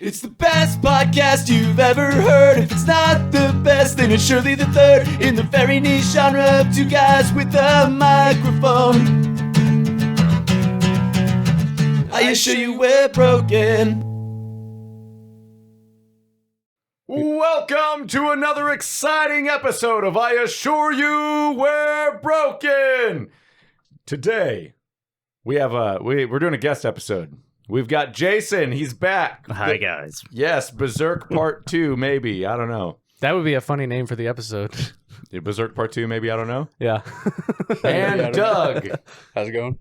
It's the best podcast you've ever heard. If it's not the best, then it's surely the third in the very niche genre of two guys with a microphone. I assure you we're broken. Welcome to another exciting episode of I Assure You We're Broken. Today, we're doing a guest episode. We've got Jason. He's back. Hi, guys. Yes, Berserk Part 2, maybe. I don't know. That would be a funny name for the episode. Berserk Part 2, maybe. I don't know. Yeah. And Doug. How's it going?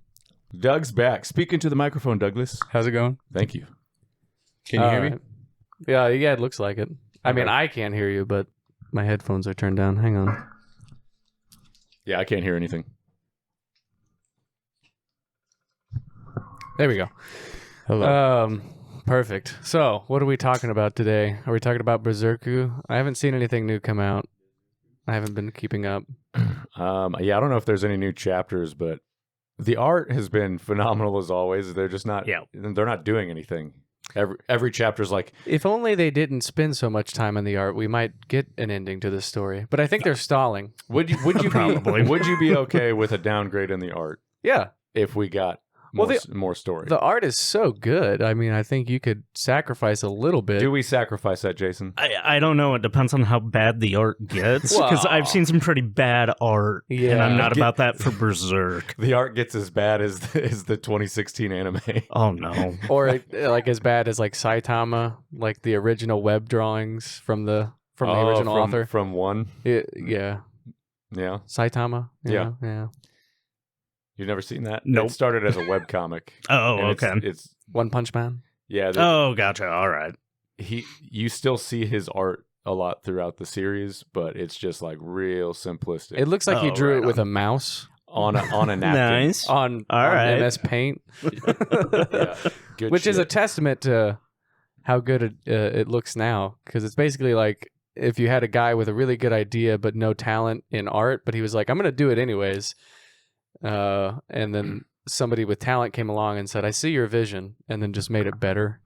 Doug's back. Speak into the microphone, Douglas. How's it going? Thank you. Can you hear me? Yeah, it looks like it. I mean, I can't hear you, but my headphones are turned down. Hang on. Yeah, I can't hear anything. There we go. Hello. Perfect. So, what are we talking about today? Are we talking about Berserk? I haven't seen anything new come out. I haven't been keeping up. Yeah, I don't know if there's any new chapters, but the art has been phenomenal as always. They're just not. Yeah. They're not doing anything. Every chapter's like, If only they didn't spend so much time on the art, we might get an ending to this story. But I think they're stalling. would you Probably. would you be okay with a downgrade in the art Yeah. if we got more story? The art is so good. I mean, I think you could sacrifice a little bit. Do we sacrifice that, Jason? I don't know. It depends on how bad the art gets. Because Well- I've seen some pretty bad art. Yeah. And I'm not about that for Berserk. The art gets as bad as the 2016 anime. Oh, no. Or like as bad as like Saitama, like the original web drawings from the original author. From one. Yeah. Yeah. Saitama. Yeah. Yeah. You've never seen that? Nope. It started as a webcomic. Oh, and okay. It's One Punch Man. yeah. Oh, gotcha. All right. You still see his art a lot throughout the series, but it's just like real simplistic. It looks like he Oh, drew right it with on. a mouse on a napkin. Nice. on right. MS Paint, Yeah. Good which is a shit. testament to how good it looks now. Because it's basically like if you had a guy with a really good idea but no talent in art, but he was like, "I'm going to do it anyways," and then somebody with talent came along and said, "I see your vision," and then just made it better.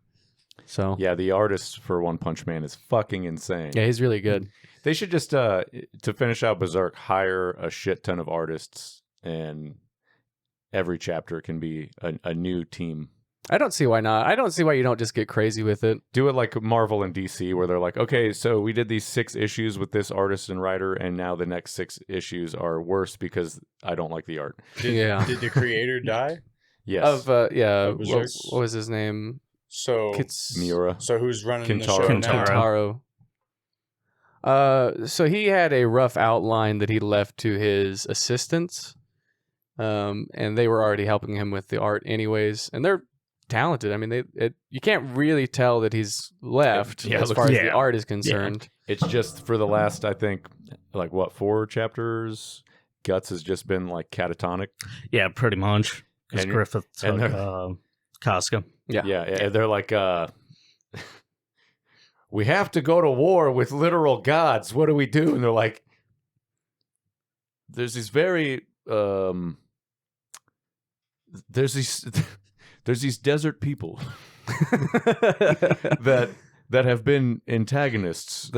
So Yeah, the artist for One Punch Man is fucking insane. yeah, he's really good. They should just to finish out Berserk, hire a shit ton of artists, and every chapter can be a new team. I don't see why not. I don't see why you don't just get crazy with it. Do it like Marvel and DC, where they're like, okay, so we did these 6 issues with this artist and writer, and now the next 6 issues are worse because I don't like the art. Yeah. Did the creator die? Yes. Of yeah, Of Berserk? what was his name? So Miura. So who's running Kintaro. the show now? Kintaro. Kintaro. So he had a rough outline that he left to his assistants, and they were already helping him with the art anyways, and they're talented. I mean, you can't really tell that he's left Yeah, as it far as looks- the yeah. art is concerned. It's just for the last, I think, like what, 4 chapters? Guts has just been like catatonic. Yeah, pretty much. Because And- Griffith and took Casca. Yeah. Yeah, they're like, we have to go to war with literal gods. What do we do? And they're like, there's these very, there's these desert people that have been antagonists.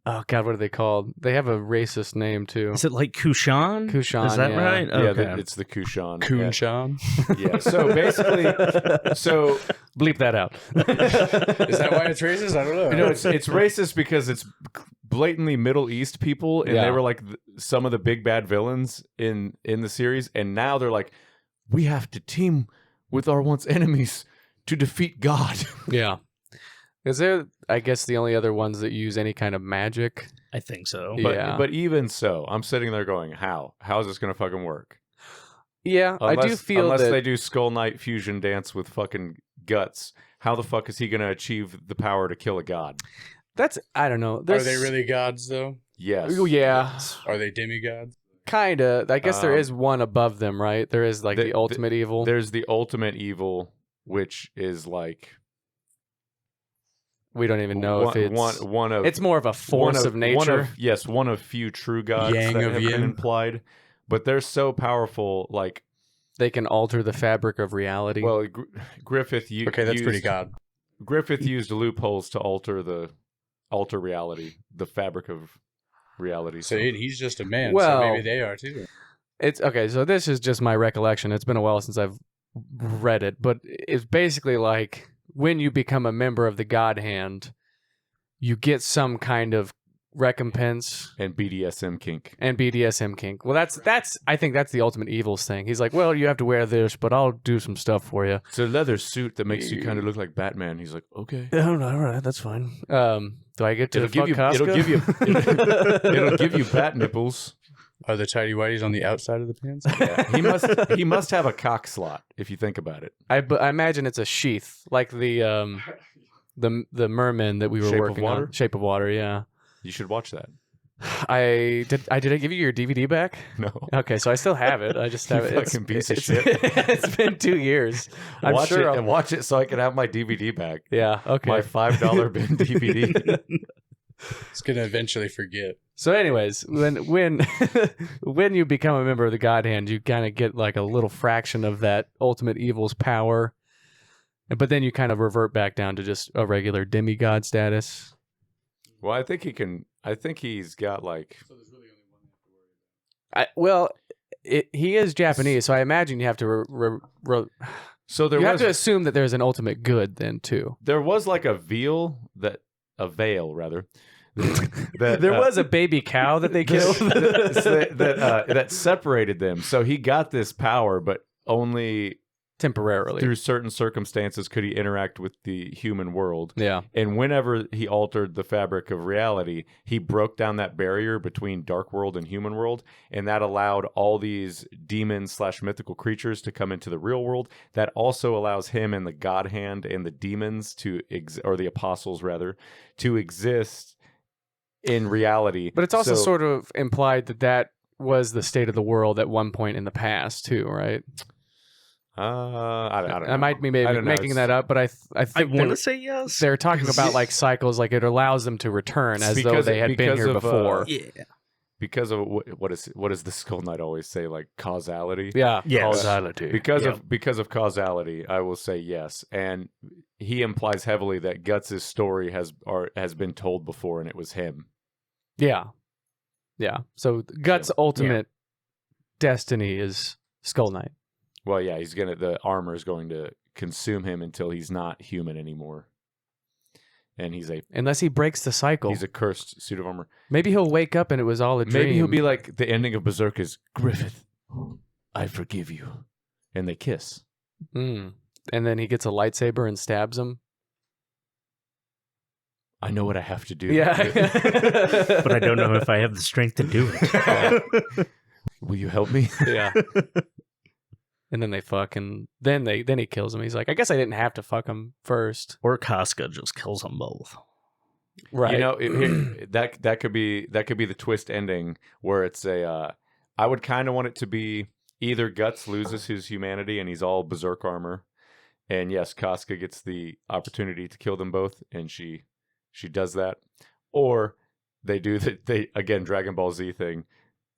Oh God, what are they called? They have a racist name too. Is it like Kushan? Kushan, Is that yeah. right? Yeah, Okay. it's the Kushan. Kunshan? Yeah. So basically, Bleep that out. Is that why it's racist? I don't know. you know, it's racist because it's blatantly Middle East people, and Yeah. they were like some of the big bad villains in the series, and now they're like, we have to team with our once enemies to defeat God. Yeah. Is there, I guess, the only other ones that use any kind of magic? I think so. Yeah. But even so, I'm sitting there going, how is this gonna fucking work? Yeah, I do feel unless that they do Skull Knight fusion dance with fucking Guts. How the fuck is he gonna achieve the power to kill a god? that's, I don't know. Are There's, they really gods, though? Yes. Oh, yeah, Are they demigods? kind of. I guess there Um, is one above them, right? There is like the ultimate evil. There's the ultimate evil, which is like We don't even know if it's one of it's more of a force of nature. One of few true gods Yang that of have been yin. implied, but they're so powerful. Like, They can alter the fabric of reality. well, Griffith, Okay, that's pretty god. Griffith used loopholes to alter reality, the fabric of reality. So he's just a man. Well- so maybe they are too. It's okay. So this is just my recollection. It's been a while since I've read it, but it's basically like when you become a member of the God Hand, you get some kind of recompense and BDSM kink. and BDSM kink. Well, that's I think that's the ultimate evils thing. He's like, well, you have to wear this, but I'll do some stuff for you. It's a leather suit that makes you kind of look like Batman. He's like, okay. Oh, no, all right, that's fine. Do I get to It'll give fuck you. Casca? It'll give you bat nipples. Are the tidy whities on the outside of the pants? He must have a cock slot if you think about it. I imagine it's a sheath, like the merman that we were Shape of working Water? on. Shape of Water, yeah. You should watch that. Did I give you your DVD back? No. Okay, so I still have it. I just have You it. fucking piece of it's- shit. It's been 2 years. I'm watch sure. it and watch it so I can have my DVD back. Yeah. Okay. My $5 bin DVD. It's gonna eventually forget. So, anyways, when when you become a member of the God Hand, you kind of get like a little fraction of that ultimate evil's power, but then you kind of revert back down to just a regular demigod status. Well, I think he can. I think he's got like. He is Japanese, so I imagine you have to So there you was have to assume that there's an ultimate good then too. there was like a veil that that There was a baby cow that they killed. that separated them. So he got this power, but only Temporarily. through certain circumstances could he interact with the human world. Yeah. And whenever he altered the fabric of reality, he broke down that barrier between dark world and human world, and that allowed all these demons / mythical creatures to come into the real world. That also allows him and the God Hand and the demons or the apostles rather, to exist in reality. But it's also So- sort of implied that was the state of the world at one point in the past too, right? I don't know. I might be I maybe don't know. making It's- that up, but I I think want to say yes. they're talking about like cycles, like it allows them to return as though they had been here before. Yeah. Because of what does the Skull Knight always say, like causality? Yeah, Yes. causality. Because of causality, I will say yes. And he implies heavily that Guts' story has been told before, and it was him. Yeah. So Guts' ultimate destiny is Skull Knight. Well, yeah, the armor is going to consume him until he's not human anymore. And Unless he breaks the cycle. he's a cursed suit of armor. Maybe he'll wake up and it was all a dream. Maybe he'll be like the ending of Berserk is Griffith, I forgive you. And they kiss. And then he gets a lightsaber and stabs him. I know what I have to do. Yeah. But I don't know if I have the strength to do it. Will you help me? Yeah. And then they fuck, and then he kills him. He's like, I guess I didn't have to fuck him first. Or Casca just kills them both. Right. You know, that could be the twist ending where it's I would kind of want it to be either Guts loses his humanity and he's all Berserk armor, and yes, Casca gets the opportunity to kill them both, and she does that, or they do they again Dragon Ball Z thing.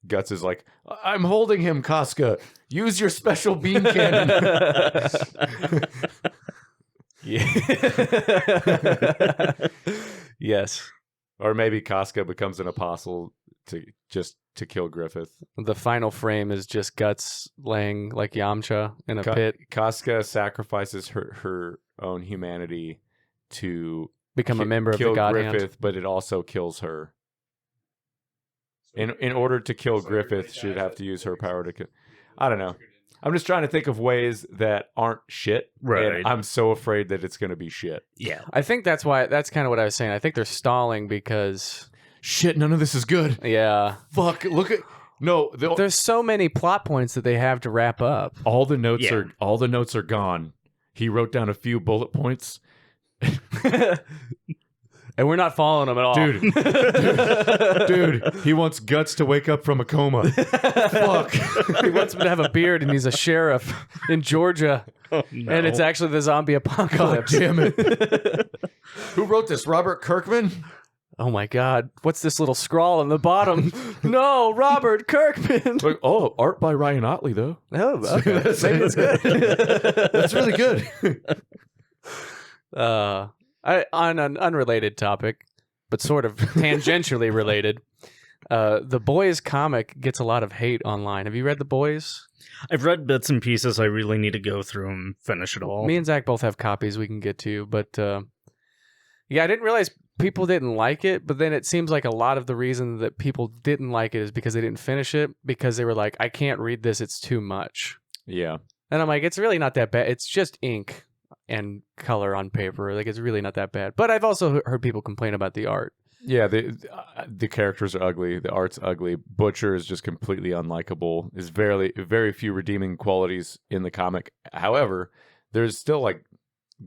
Guts is like, I'm holding him, Casca. Use your special beam cannon. Yes. Or maybe Casca becomes an apostle to kill Griffith. The final frame is just Guts laying like Yamcha in a pit, Casca sacrifices her own humanity to become a member of kill the God Griffith, Hand. but it also kills her. In order to kill Griffith, she'd have to use her power to kill. I don't know. I'm just trying to think of ways that aren't shit. Right. And I'm so afraid that it's going to be shit. Yeah. I think that's kind of what I was saying. I think they're stalling because, Shit, none of this is good. yeah, Fuck, look at... No, there's so many plot points that they have to wrap up. all the notes Yeah. are gone. He wrote down a few bullet points. And we're not following them at all. Dude, he wants Guts to wake up from a coma. Fuck. He wants him to have a beard and he's a sheriff in Georgia. Oh, no. And it's actually the zombie apocalypse. Damn it. Who wrote this? Robert Kirkman? Oh my God. What's this little scrawl on the bottom? No, Robert Kirkman. Like, oh, art by Ryan Otley, though. Oh, okay. Maybe it's good. That's really good. On an unrelated topic, but sort of tangentially related, the Boys comic gets a lot of hate online. Have you read the Boys? I've read bits and pieces. I really need to go through and finish it all. Me and Zach both have copies we can get to, but yeah, I didn't realize people didn't like it, but then it seems like a lot of the reason that people didn't like it is because they didn't finish it, because they were like, I can't read this, it's too much. Yeah. And I'm like, it's really not that bad. It's just ink and color on paper. Like, it's really not that bad. But I've also heard people complain about the art. Yeah, the characters are ugly. The art's ugly. Butcher is just completely unlikable. There's very few redeeming qualities in the comic. However, there's still like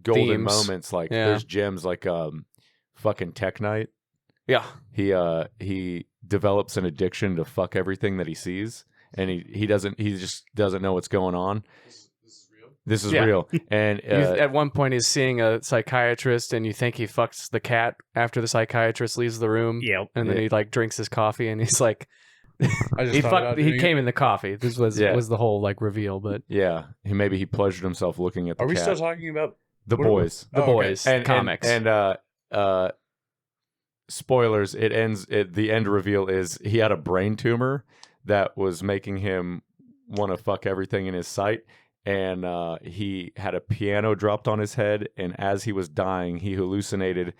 golden Themes. moments. Like Yeah. there's gems like fucking Tech Knight. Yeah. He develops an addiction to fuck everything that he sees, and he just doesn't know what's going on. This is Yeah. real. And At one point, he's seeing a psychiatrist, and you think he fucks the cat after the psychiatrist leaves the room. Yep. And then he like drinks his coffee, and he's like, I just he thought fucked. about He doing came it. in the coffee. This was the whole like reveal. But yeah, he pleasured himself looking at the Are we cat. still talking about The what are we- Boys. the Oh, okay. Boys comics. And spoilers, the end reveal is he had a brain tumor that was making him want to fuck everything in his sight, and he had a piano dropped on his head, and as he was dying he hallucinated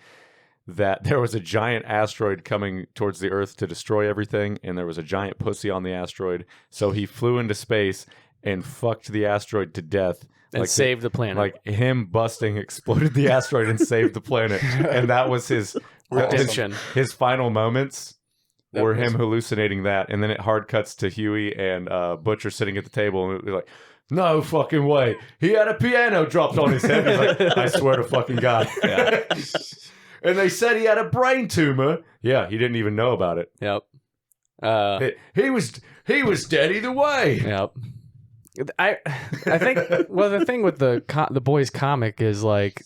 that there was a giant asteroid coming towards the Earth to destroy everything, and there was a giant pussy on the asteroid, so he flew into space and fucked the asteroid to death. and save the planet. Like him busting exploded the asteroid and saved the planet, and that was his redemption. His final moments That were was- him hallucinating that, and then it hard cuts to Huey and Butcher sitting at the table, and they're like, "No fucking way! He had a piano dropped on his head." He's like, "I swear to fucking God!" Yeah. And they said he had a brain tumor. Yeah, he didn't even know about it. Yep. He was dead either way. Yep. I think the thing with the Boys comic is like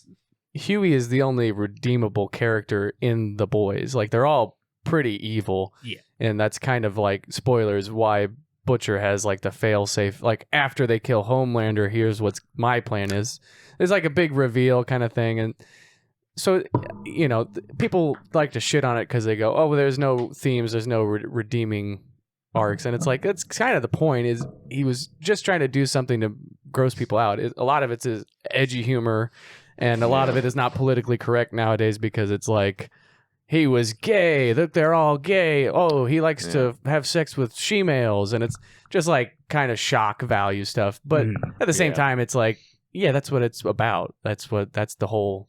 Huey is the only redeemable character in the Boys. Like they're all pretty evil. Yeah. And that's kind of like spoilers why Butcher has like the fail safe. Like after they kill Homelander, here's what's my plan is. There's like a big reveal kind of thing, and so people like to shit on it because they go, oh, well, there's no themes, there's no redeeming arcs, and it's like that's kind of the point. Is he was just trying to do something to gross people out. A lot of it's is edgy humor, and a lot of it is not politically correct nowadays because it's like he was gay. Look, they're all gay. Oh, he likes to have sex with she-males, and it's just like kind of shock value stuff. But at the same time, it's like, yeah, that's what it's about. That's the whole.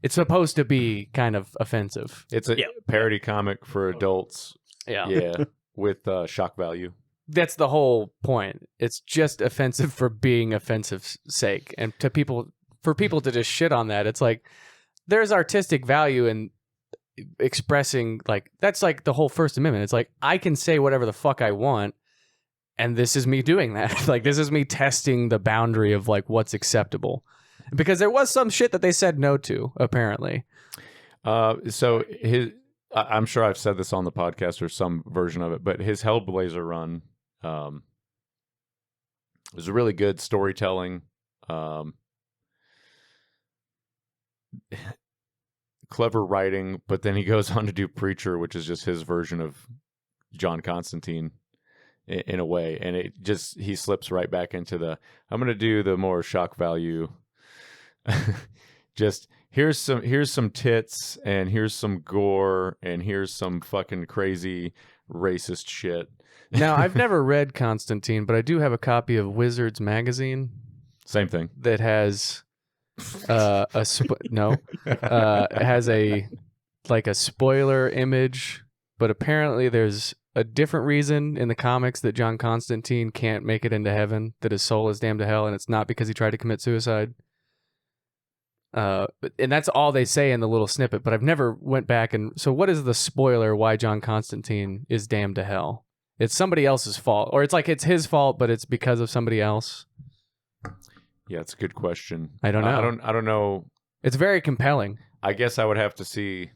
It's supposed to be kind of offensive. It's a parody comic for adults. Yeah, with shock value. That's the whole point. It's just offensive for being offensive's sake, and for people to just shit on that, it's like there's artistic value in expressing, like that's like the whole First Amendment. It's like I can say whatever the fuck I want, and this is me doing that. Like this is me testing the boundary of like what's acceptable, because there was some shit that they said no to apparently. So I'm sure I've said this on the podcast or some version of it, but his Hellblazer run was really good storytelling. Clever writing, but then he goes on to do Preacher, which is just his version of John Constantine in a way, and he slips right back into I'm going to do the more shock value. Just here's some tits, and here's some gore, and here's some fucking crazy racist shit. Now I've never read Constantine, but I do have a copy of Wizards magazine Same thing. that has has a like a spoiler image, but apparently there's a different reason in the comics that John Constantine can't make it into heaven, that his soul is damned to hell, and it's not because he tried to commit suicide. And that's all they say in the little snippet, but I've never went back and so what is the spoiler why John Constantine is damned to hell? It's somebody else's fault, or it's like it's his fault but it's because of somebody else. Yeah, it's a good question. I don't know. I don't know. It's very compelling. I guess I would have to see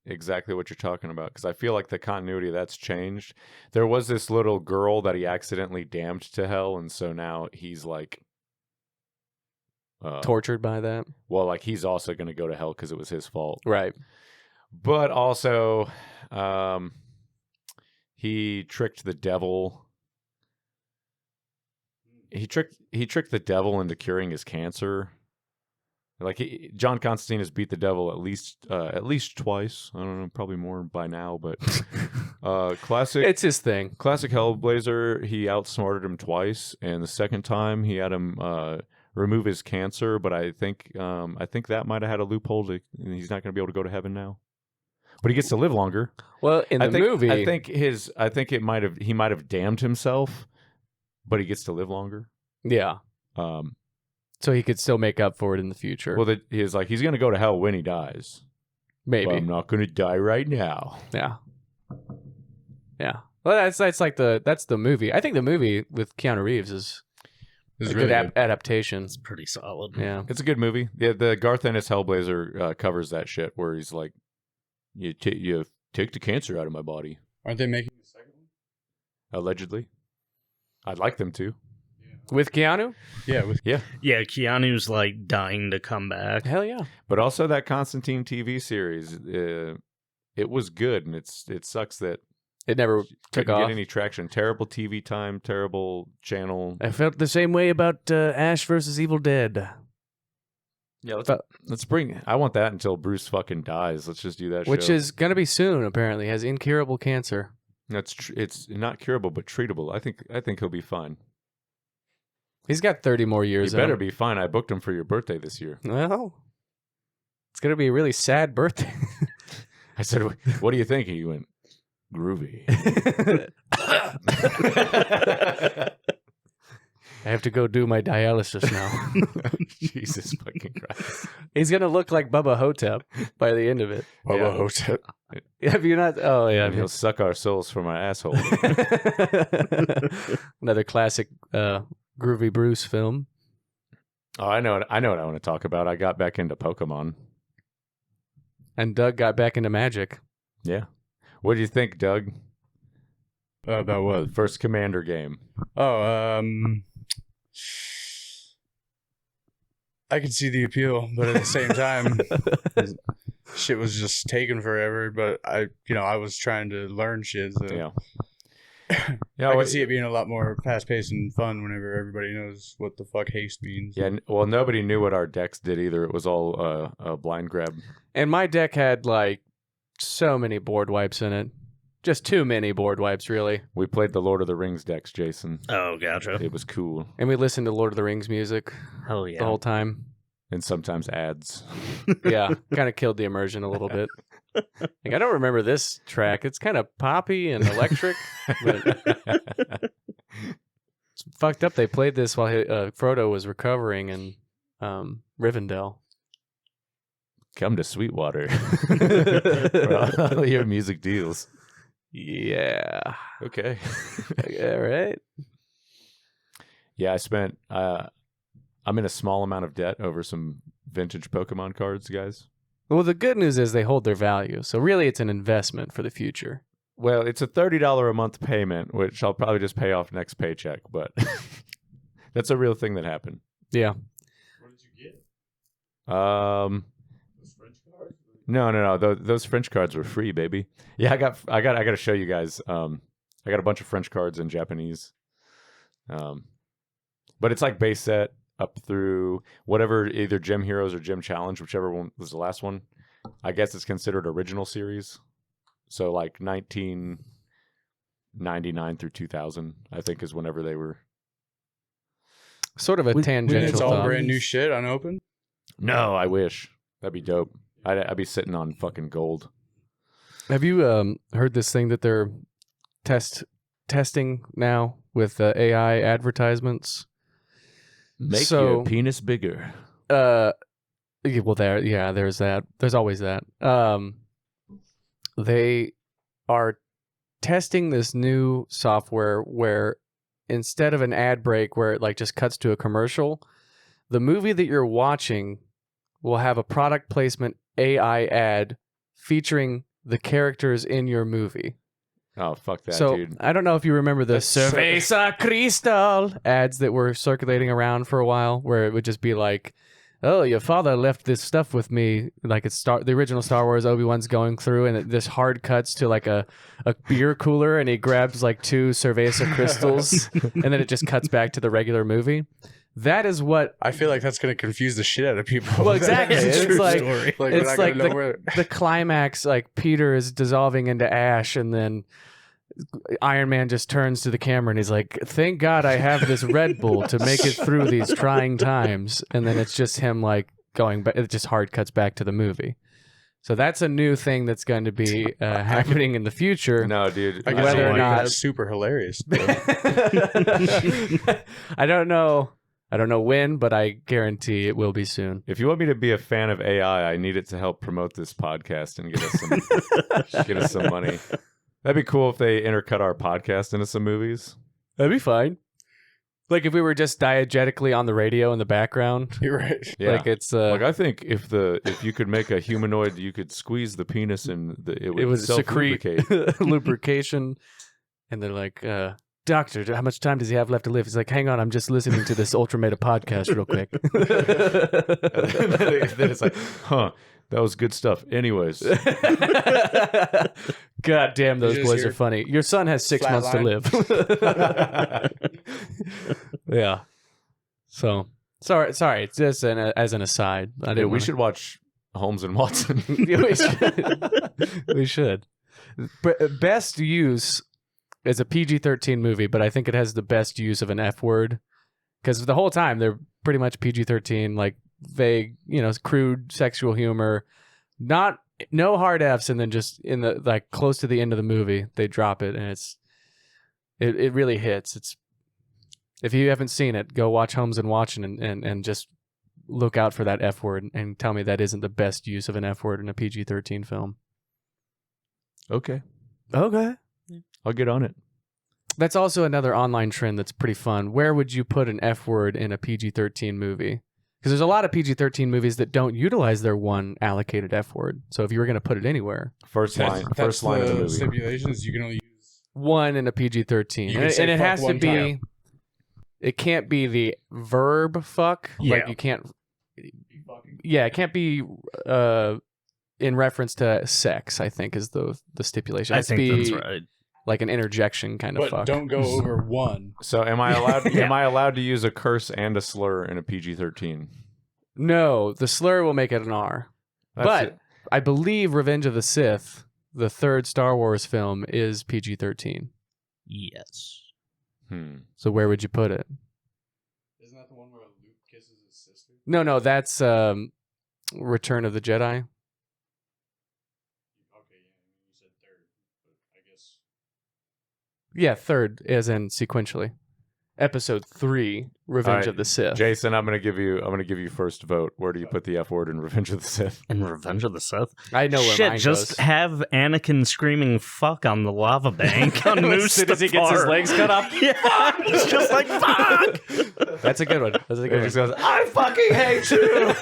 exactly what you're talking about, because I feel like the continuity of that's changed. There was this little girl that he accidentally damned to hell, and so now he's like tortured by that. Well, like he's also going to go to hell because it was his fault. Right. But also, he tricked the devil. He tricked the devil into curing his cancer. Like John Constantine has beat the devil at least twice. I don't know, probably more by now. But classic. It's his thing. Classic Hellblazer. He outsmarted him twice, and the second time he had him remove his cancer. But I think that might have had a loophole. He's not going to be able to go to heaven now. But he gets to live longer. Well, in the movie, I think he might have damned himself, but he gets to live longer. Yeah. So he could still make up for it in the future. Well, he's going to go to hell when he dies. Maybe. But I'm not going to die right now. Yeah. Yeah. Well, that's like that's the movie. I think the movie with Keanu Reeves is a really good good. adaptation. It's pretty solid. Yeah. It's a good movie. Yeah, the Garth Ennis Hellblazer covers that shit where he's like, you take the cancer out of my body. Aren't they making the second one? Allegedly. I'd like them to. With Keanu? Yeah, Yeah, Keanu's like dying to come back. Hell yeah. But also that Constantine TV series, it was good, and it sucks that It never took couldn't off. get any traction. Terrible TV time, terrible channel. I felt the same way about Ash versus Evil Dead. Yeah, let's bring. I want that until Bruce fucking dies. Let's just do that. Which show. is going to be soon, apparently. Has incurable cancer. It's not curable but treatable. I think he'll be fine. He's got 30 more He years. better out. be fine. I booked him for your birthday this year. Well, it's going to be a really sad birthday. I said, "What do you think?" He went, "Groovy." I have to go do my dialysis now. Jesus fucking Christ! He's going to look like Bubba Hotep by the end of it. Bubba Hotep. Have you not? Oh, yeah. And he'll suck our souls from our asshole. Another classic Groovy Bruce film. Oh, I know what I want to talk about. I got back into Pokemon. And Doug got back into magic. Yeah. What do you think, Doug? About what? First Commander game. Oh, I could see the appeal, but at the same time, shit was just taking forever. But I was trying to learn shit. So Yeah. I can see it being a lot more fast paced and fun whenever everybody knows what the fuck haste means. Yeah. Well, nobody knew what our decks did either. It was all a blind grab. And my deck had like so many board wipes in it. Just too many board wipes, really. We played the Lord of the Rings decks, Jason. Oh, gotcha. It was cool. And we listened to Lord of the Rings music Hell yeah. the whole time. And sometimes ads. Yeah, kind of killed the immersion a little bit. Like, I don't remember this track. It's kind of poppy and electric. But it's fucked up. They played this while Frodo was recovering in Rivendell. Come to Sweetwater for all your music deals. Yeah. Okay. Yeah, right? Yeah, I spent. I'm in a small amount of debt over some vintage Pokemon cards, guys. Well, the good news is they hold their value. So really, it's an investment for the future. Well, it's a $30 a month payment, which I'll probably just pay off next paycheck. But that's a real thing that happened. Yeah. What did you get? Those French cards? No. Those French cards were free, baby. Yeah, I got to show you guys. I got a bunch of French cards in Japanese. But it's like base set up through whatever, either Gym Heroes or Gym Challenge, whichever one was the last one. I guess it's considered original series. So like 1999 through 2000, I think, is whenever they were. Sort of a tangential It's all thought. brand new shit unopened? No, I wish. That'd be dope. I'd be sitting on fucking gold. Have you heard this thing that they're testing now with AI advertisements? Make So- your penis bigger. Well, there's that. There's always that. They are testing this new software where instead of an ad break where it like just cuts to a commercial, the movie that you're watching will have a product placement AI ad featuring the characters in your movie. Oh, fuck that, So dude. I don't know if you remember the That's so- Cerveza Cristal ads that were circulating around for a while, where it would just be like oh, your father left this stuff with me, like it's the original Star Wars. Obi-Wan's going through, and this hard cuts to like a beer cooler, and he grabs like 2 Cerveza crystals, and then it just cuts back to the regular movie. That is what I feel like that's going to confuse the shit out of people. Well, exactly. It's like it's like the climax. Like Peter is dissolving into ash, and then Iron Man just turns to the camera and he's like, "Thank God I have this Red Bull to make it through these trying times." And then it's just him like going back. It just hard cuts back to the movie. So that's a new thing that's going to be happening in the future. No, dude. I guess whether or not that's super hilarious. I don't know. I don't know when, but I guarantee it will be soon. If you want me to be a fan of AI, I need it to help promote this podcast and get us some money. That'd be cool if they intercut our podcast into some movies. That'd be fine. Like if we were just diegetically on the radio in the background. You're right. Yeah. Like it's like I think if you could make a humanoid, you could squeeze the penis and it would secrete lubrication. And they're like, "Doctor, how much time does he have left to live?" He's like, "Hang on, I'm just listening to this Ultra Meta podcast real quick." Then it's like, huh, that was good stuff. Anyways. God damn, those boys are funny. Your son has 6 months to live. Yeah. So, sorry. It's just as an aside. We should watch Holmes and Watson. We should. Best use is a PG-13 movie, but I think it has the best use of an F word. Because the whole time, they're pretty much PG-13, like vague, crude sexual humor. No hard Fs, and then just in the like close to the end of the movie, they drop it, and it really hits. It's if you haven't seen it, go watch Holmes and Watson and just look out for that F word and tell me that isn't the best use of an F word in a PG-13 film. Okay. I'll get on it. That's also another online trend that's pretty fun. Where would you put an F word in a PG-13 movie? Because there's a lot of PG-13 movies that don't utilize their one allocated F word. So if you were going to put it anywhere, first line of the movie. Stipulations you can only use one in a PG-13, and it has to be. Time. It can't be the verb fuck. Yeah. Like you can't. Yeah, it can't be in reference to sex. I think is the stipulation. I think that's right. Like an interjection kind of but fuck. Don't go over 1. So am I allowed? Am I allowed to use a curse and a slur in a PG-13? No, the slur will make it an R. But I believe Revenge of the Sith, the 3rd Star Wars film, is PG-13. Yes. So where would you put it? Isn't that the one where Luke kisses his sister? No, that's Return of the Jedi. Yeah, 3rd, as in sequentially. Episode 3, Revenge of the Sith. Jason, I'm gonna give you first vote. Where do you put the F word in Revenge of the Sith? In Revenge of the Sith? I know where mine just goes. have Anakin screaming "fuck" on the lava bank on Mustafar. As soon as he gets his legs cut off. Yeah, he's just like "fuck." That's a good one. He just goes, "I fucking hate you."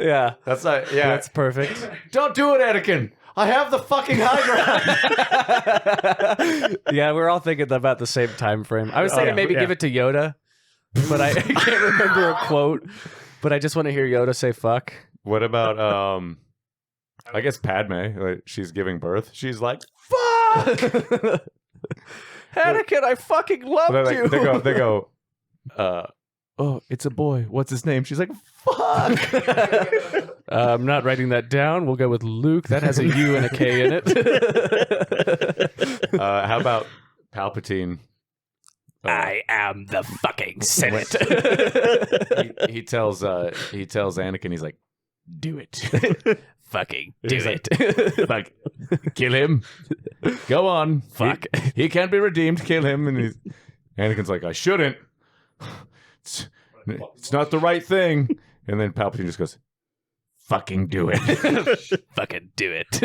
Yeah, that's not. Yeah, that's perfect. Don't do it, Anakin. I have the fucking high ground. Yeah, we're all thinking about the same time frame. I was thinking maybe give it to Yoda, but I can't remember a quote. But I just want to hear Yoda say "fuck." What about I guess Padme? Like, she's giving birth. She's like, "Fuck, Anakin, I fucking loved you." They go. Oh, it's a boy. What's his name? She's like, "Fuck." I'm not writing that down. We'll go with Luke. That has a U and a K in it. How about Palpatine? I am the fucking Senate. he tells Anakin, he's like, "Do it." Fucking do it. Fuck. Kill him. Go on. Fuck. He can't be redeemed. Kill him. And Anakin's like, "I shouldn't. It's not the right thing." And then Palpatine just goes, "Fucking do it." Fucking do it.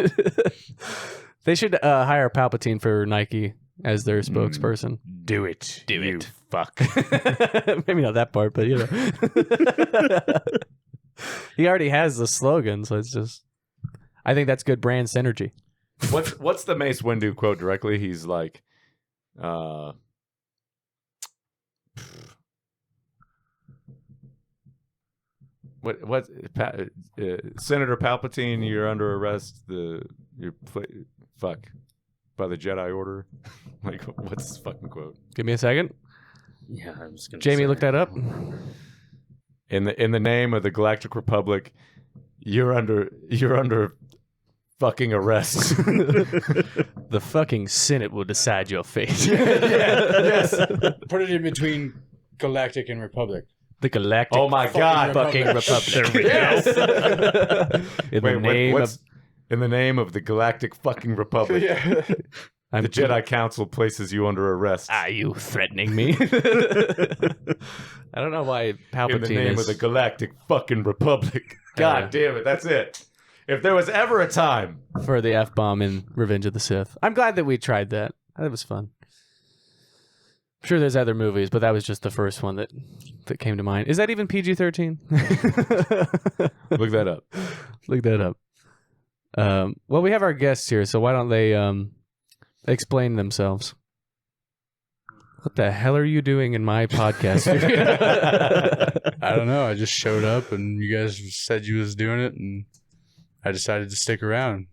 They should hire Palpatine for Nike as their spokesperson. Do it. Do you it. Fuck. Maybe not that part, but he already has the slogan, so it's just. I think that's good brand synergy. What's the Mace Windu quote directly? He's like, Senator Palpatine, you're under arrest. Fuck by the Jedi Order. Like, what's this fucking quote? Give me a second. Yeah, I was gonna Jamie, say. look that up. In the name of the Galactic Republic, you're under fucking arrest. The fucking Senate will decide your fate. Yes. Put it in between Galactic and Republic. The Galactic Oh my God. fucking Republic. There we Yes. In Wait, the name what's in the name of the Galactic fucking Republic? Yeah. I'm The Jedi Council places you under arrest. Are you threatening me? I don't know why Palpatine In the name is... of the Galactic fucking Republic. God damn it, that's it. If there was ever a time. for the F-bomb in Revenge of the Sith. I'm glad that we tried that. That was fun. I'm sure there's other movies, but that was just the first one that came to mind. Is that even PG-13? Look that up. Look that up. Well, we have our guests here, so why don't they explain themselves? What the hell are you doing in my podcast? I don't know. I just showed up and you guys said you was doing it and I decided to stick around.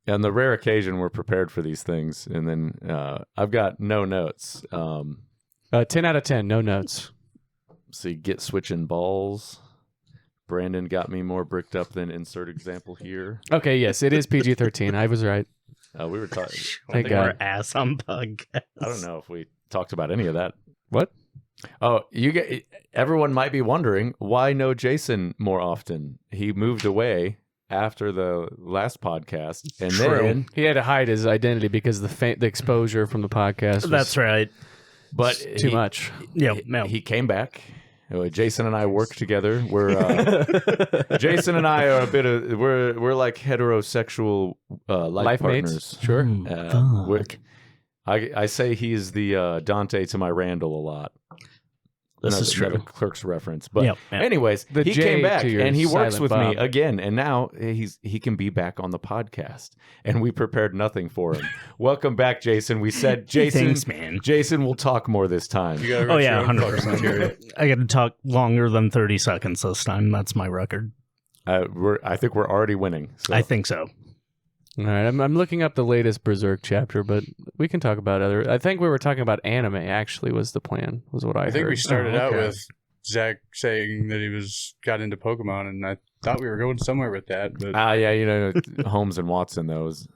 On the rare occasion we're prepared for these things, and then I've got no notes. 10 out of 10, no notes. So you get switching balls. Brandon got me more bricked up than insert example here. Okay, yes, it is PG-13. I was right. We were talking. Thank We're God. ass on podcast. I don't know if we talked about any of that. What? Oh, everyone might be wondering why no Jason more often. He moved away after the last podcast, and then He had to hide his identity because the exposure from the podcast was That's right. but too much. Yeah, no. he came back. Jason and I work together. We're Jason and I are a bit of we're like heterosexual life partners. mates. Sure. I say he's the Dante to my Randall a lot. This is Another true. Clerks reference. But Yep. anyways, The he J came back to your and he works Silent with Bob. me again, and now he can be back on the podcast. And we prepared nothing for him. Welcome back, Jason. We said Jason. Thanks, man. Jason will talk more this time. You gotta Oh write yeah, your own fucking 100%. material. I got to talk longer than 30 seconds this time. That's my record. I think we're already winning. So. I think so. All right, I'm looking up the latest Berserk chapter, but we can talk about other. I think we were talking about anime. Actually, was the plan? Was what I I think heard. we started Oh, out okay. with Zach saying that he got into Pokemon, and I thought we were going somewhere with that. But Yeah, Holmes and Watson, those.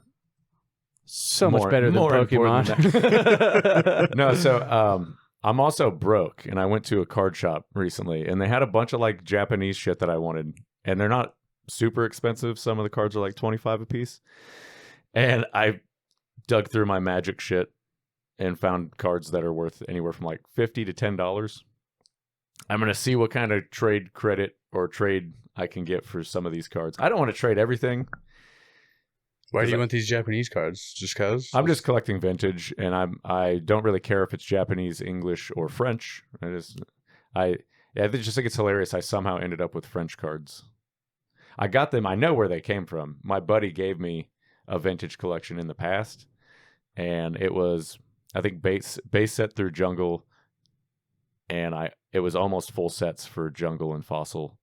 so More- much better than more important Pokemon. No, so I'm also broke, and I went to a card shop recently, and they had a bunch of like Japanese shit that I wanted, and they're not super expensive. Some of the cards are like $25 a piece, and I dug through my Magic shit and found cards that are worth anywhere from like $50 to $10. I'm gonna see what kind of trade credit or trade I can get for some of these cards. I don't want to trade everything. why do you I- want these Japanese cards? Just cause? I'm just collecting vintage, and I don't really care if it's Japanese, English, or French. I just think it's hilarious. I somehow ended up with French cards. I got them. I know where they came from. My buddy gave me a vintage collection in the past, and it was I think base set through Jungle, and it was almost full sets for Jungle and Fossil.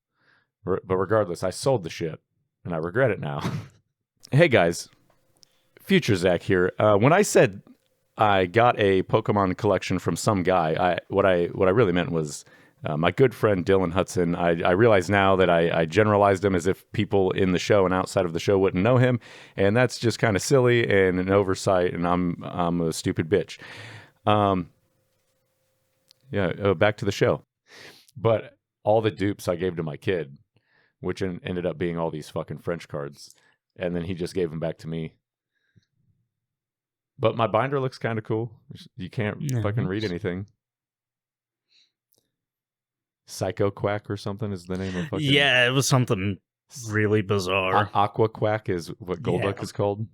But regardless, I sold the shit, and I regret it now. Hey guys, Future Zach here. When I said I got a Pokemon collection from some guy, what I really meant was my good friend Dylan Hudson. I realize now that I generalized him as if people in the show and outside of the show wouldn't know him, and that's just kind of silly and an oversight, and I'm a stupid bitch. Back to the show. But all the dupes I gave to my kid, which ended up being all these fucking French cards. And then he just gave them back to me. But my binder looks kind of cool. You can't fucking read anything. Psycho Quack or something is the name of fucking... Yeah, it was something really bizarre. Aqua Quack is what Golduck Yeah. is called.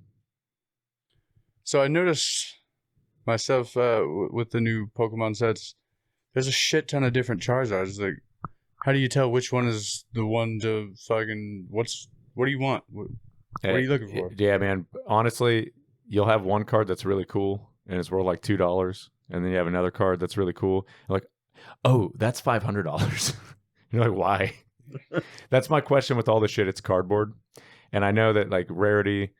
So I noticed myself with the new Pokemon sets, there's a shit ton of different Charizards. Like, how do you tell which one is the one to fucking... What do you want? What are you looking for? Yeah, man. Honestly, you'll have one card that's really cool, and it's worth like $2. And then you have another card that's really cool. You're like, oh, that's $500. You're like, why? That's my question with all the shit. It's cardboard. And I know that like rarity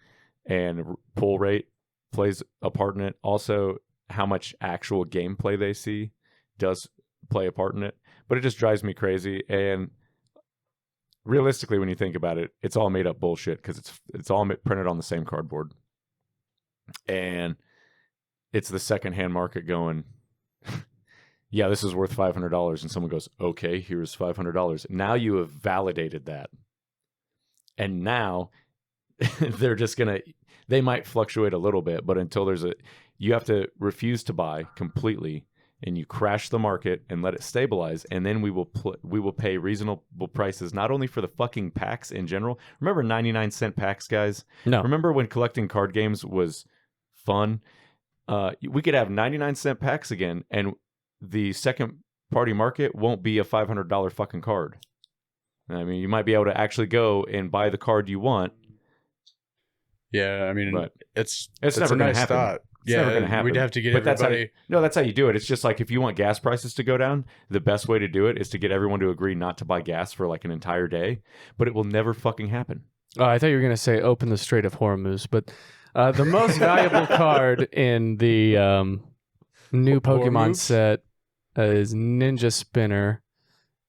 and pull rate plays a part in it. Also, how much actual gameplay they see does play a part in it. But it just drives me crazy. And realistically, when you think about it, it's all made up bullshit because it's all printed on the same cardboard. And it's the secondhand market going, yeah, this is worth $500. And someone goes, okay, here's $500. Now you have validated that. And now they're just going to, they might fluctuate a little bit, but until you have to refuse to buy completely and you crash the market and let it stabilize. And then we will pay reasonable prices, not only for the fucking packs in general. Remember 99-cent packs, guys? No. Remember when collecting card games was fun? We could have 99-cent packs again, and the second party market won't be a $500 fucking card. I mean, you might be able to actually go and buy the card you want. Yeah, I mean, but it's never a going to nice happen. thought. It's Yeah, never going to happen. we'd have to get but everybody. That's how you do it. It's just like if you want gas prices to go down, the best way to do it is to get everyone to agree not to buy gas for like an entire day. But it will never fucking happen. Oh, I thought you were going to say open the Strait of Hormuz, but the most valuable card in the new Pokemon Hormuz? set is Ninja Spinner.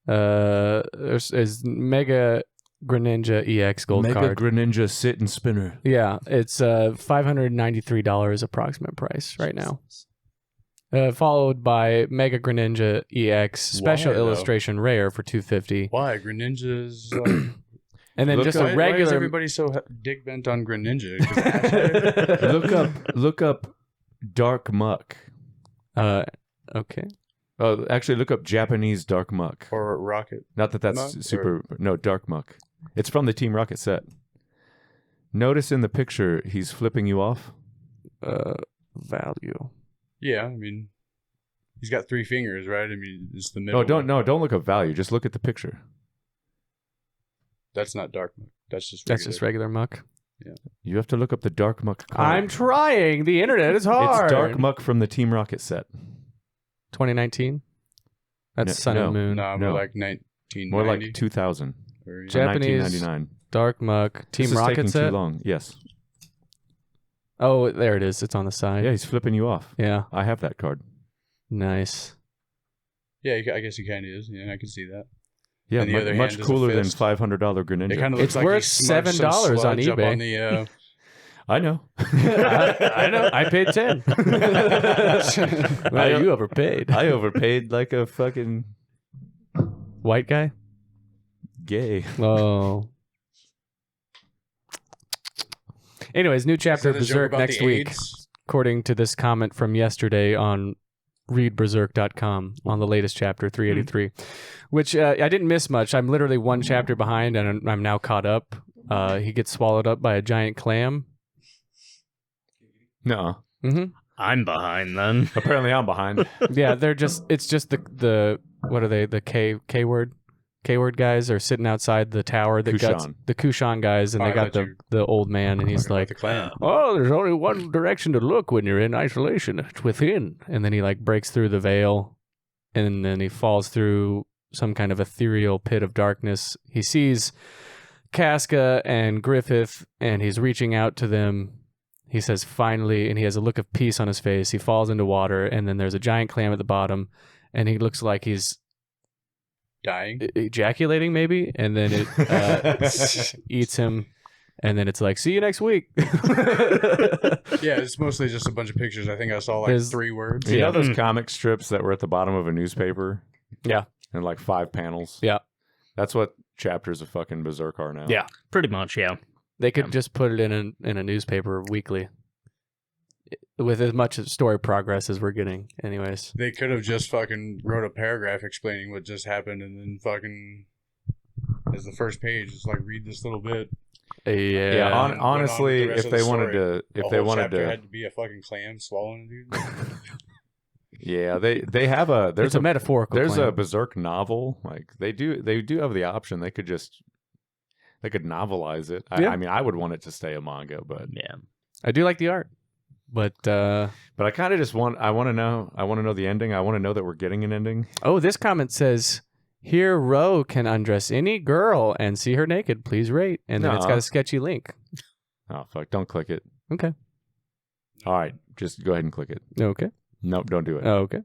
Is Mega Greninja EX gold card. Greninja Sit and Spinner. Yeah, it's $593 approximate price right now. Followed by Mega Greninja EX Special Why, though? Illustration Rare for $250. Why Greninja's? And then just why, a why is regular. everybody so dick bent on Greninja? 'Cause Ash had it? Look up Dark Muck. Okay. Oh, actually, look up Japanese Dark Muck. or Rocket. Not that that's Muck, super. No, Dark Muck. It's from the Team Rocket set. Notice in the picture he's flipping you off. Value. Yeah, I mean, he's got 3 fingers, right? I mean, it's the middle. Oh, don't look up value. Just look at the picture. That's not Dark Muck. That's just That's just regular muck. You have to look up the Dark Muck card. I'm trying. The internet is hard. It's Dark Muck from the Team Rocket set. 2019. That's No, Sun no. and Moon. No, No. more like 1990. More like 2000. Or, yeah. Japanese 1999. Dark Muck. Team This is Rocket taking set. too long. Yes. Oh, there it is. It's on the side. Yeah, he's flipping you off. Yeah. I have that card. Nice. Yeah, I guess he kind of is. Yeah, I can see that. Yeah, On the other much hand is a cooler than fist. $500 Greninja. It kind of It's looks like worth he smudged some $7 on sludge up eBay. On the, I know. I know. I paid 10. Well, you overpaid. I overpaid like a fucking White guy? gay. Oh. Anyways, new chapter of Is that a joke Berserk about next the week, AIDS? according to this comment from yesterday on readberserk.com on the latest chapter 383, which I didn't miss much. I'm literally one chapter behind, and I'm now caught up. He gets swallowed up by a giant clam. No. Mm-hmm. I'm behind then. Apparently I'm behind. Yeah, it's just the what are they? The K word guys are sitting outside the tower that got Kushan. the Kushan guys, and Oh, they I got thought you the old man, and he's Talking about like, the clan. "Oh, there's only one direction to look when you're in isolation. It's within." And then he like breaks through the veil, and then he falls through some kind of ethereal pit of darkness. He sees Casca and Griffith, and he's reaching out to them. He says, "Finally," and he has a look of peace on his face. He falls into water, and then there's a giant clam at the bottom, and he looks like he's Dying. ejaculating, maybe, and then it eats him, and then it's like, "See you next week." Yeah, it's mostly just a bunch of pictures. I think I saw like There's- 3 words. You know those comic strips that were at the bottom of a newspaper? Yeah. And like 5 panels? Yeah. That's what chapters of fucking Berserk are now. Yeah, pretty much, yeah. They could just put it in a newspaper weekly, with as much story progress as we're getting. Anyways, They could have just fucking wrote a paragraph explaining what just happened, and then fucking as the first page, it's like read this little bit. yeah. Yeah, went on with honestly, the rest if of the they wanted story. to, if The they whole wanted chapter to, had to be a fucking clam swallowing a dude. yeah, they have a It's a metaphorical. there's a clam. Berserk novel. Like they do have the option. They could novelize it. Yeah. I mean, I would want it to stay a manga, but Yeah. I do like the art, but I kind of just want to know the ending. I want to know that we're getting an ending. oh, this comment says Here, Ro can undress any girl and see her naked. Please rate. And then it's got a sketchy link. Oh, fuck. Don't click it. Okay. All right. Just go ahead and click it. Okay. Nope, don't do it. Oh, okay.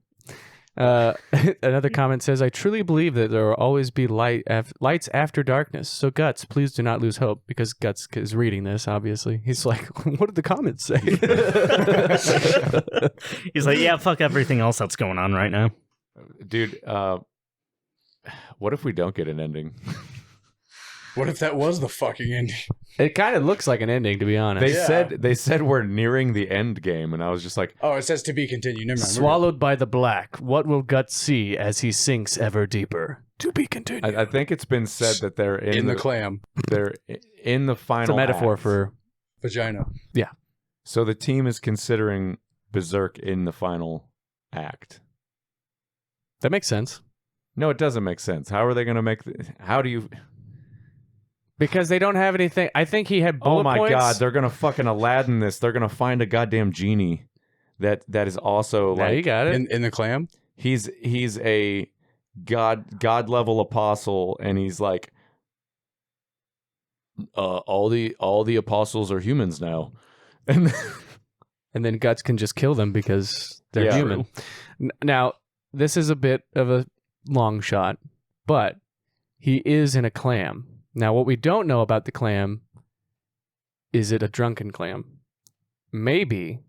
Another comment says, I truly believe that there will always be lights after darkness. So Guts, please do not lose hope, because Guts is reading this, obviously. He's like, what did the comments say? He's like, yeah, fuck everything else that's going on right now. Dude, what if we don't get an ending? What if that was the fucking ending? It kind of looks like an ending, to be honest. They said we're nearing the end game, and I was just like, Oh, it says to be continued. Never mind. Swallowed by the black, what will Guts see as he sinks ever deeper? To be continued. I think it's been said that they're in the clam. They're in the final. It's a metaphor act. for Vagina. Yeah. So the team is considering Berserk in the final act. That makes sense. No, it doesn't make sense. How are they going to make? How do you? Because they don't have anything. I think he had bullet Oh my points. god, they're gonna fucking Aladdin this. They're gonna find a goddamn genie that is also Now like you got it. In the clam? he's a god level apostle, and he's like all the apostles are humans now. And And then Guts can just kill them because they're Yeah. human. Now, this is a bit of a long shot, but he is in a clam. Now, what we don't know about the clam, is it a drunken clam? Maybe.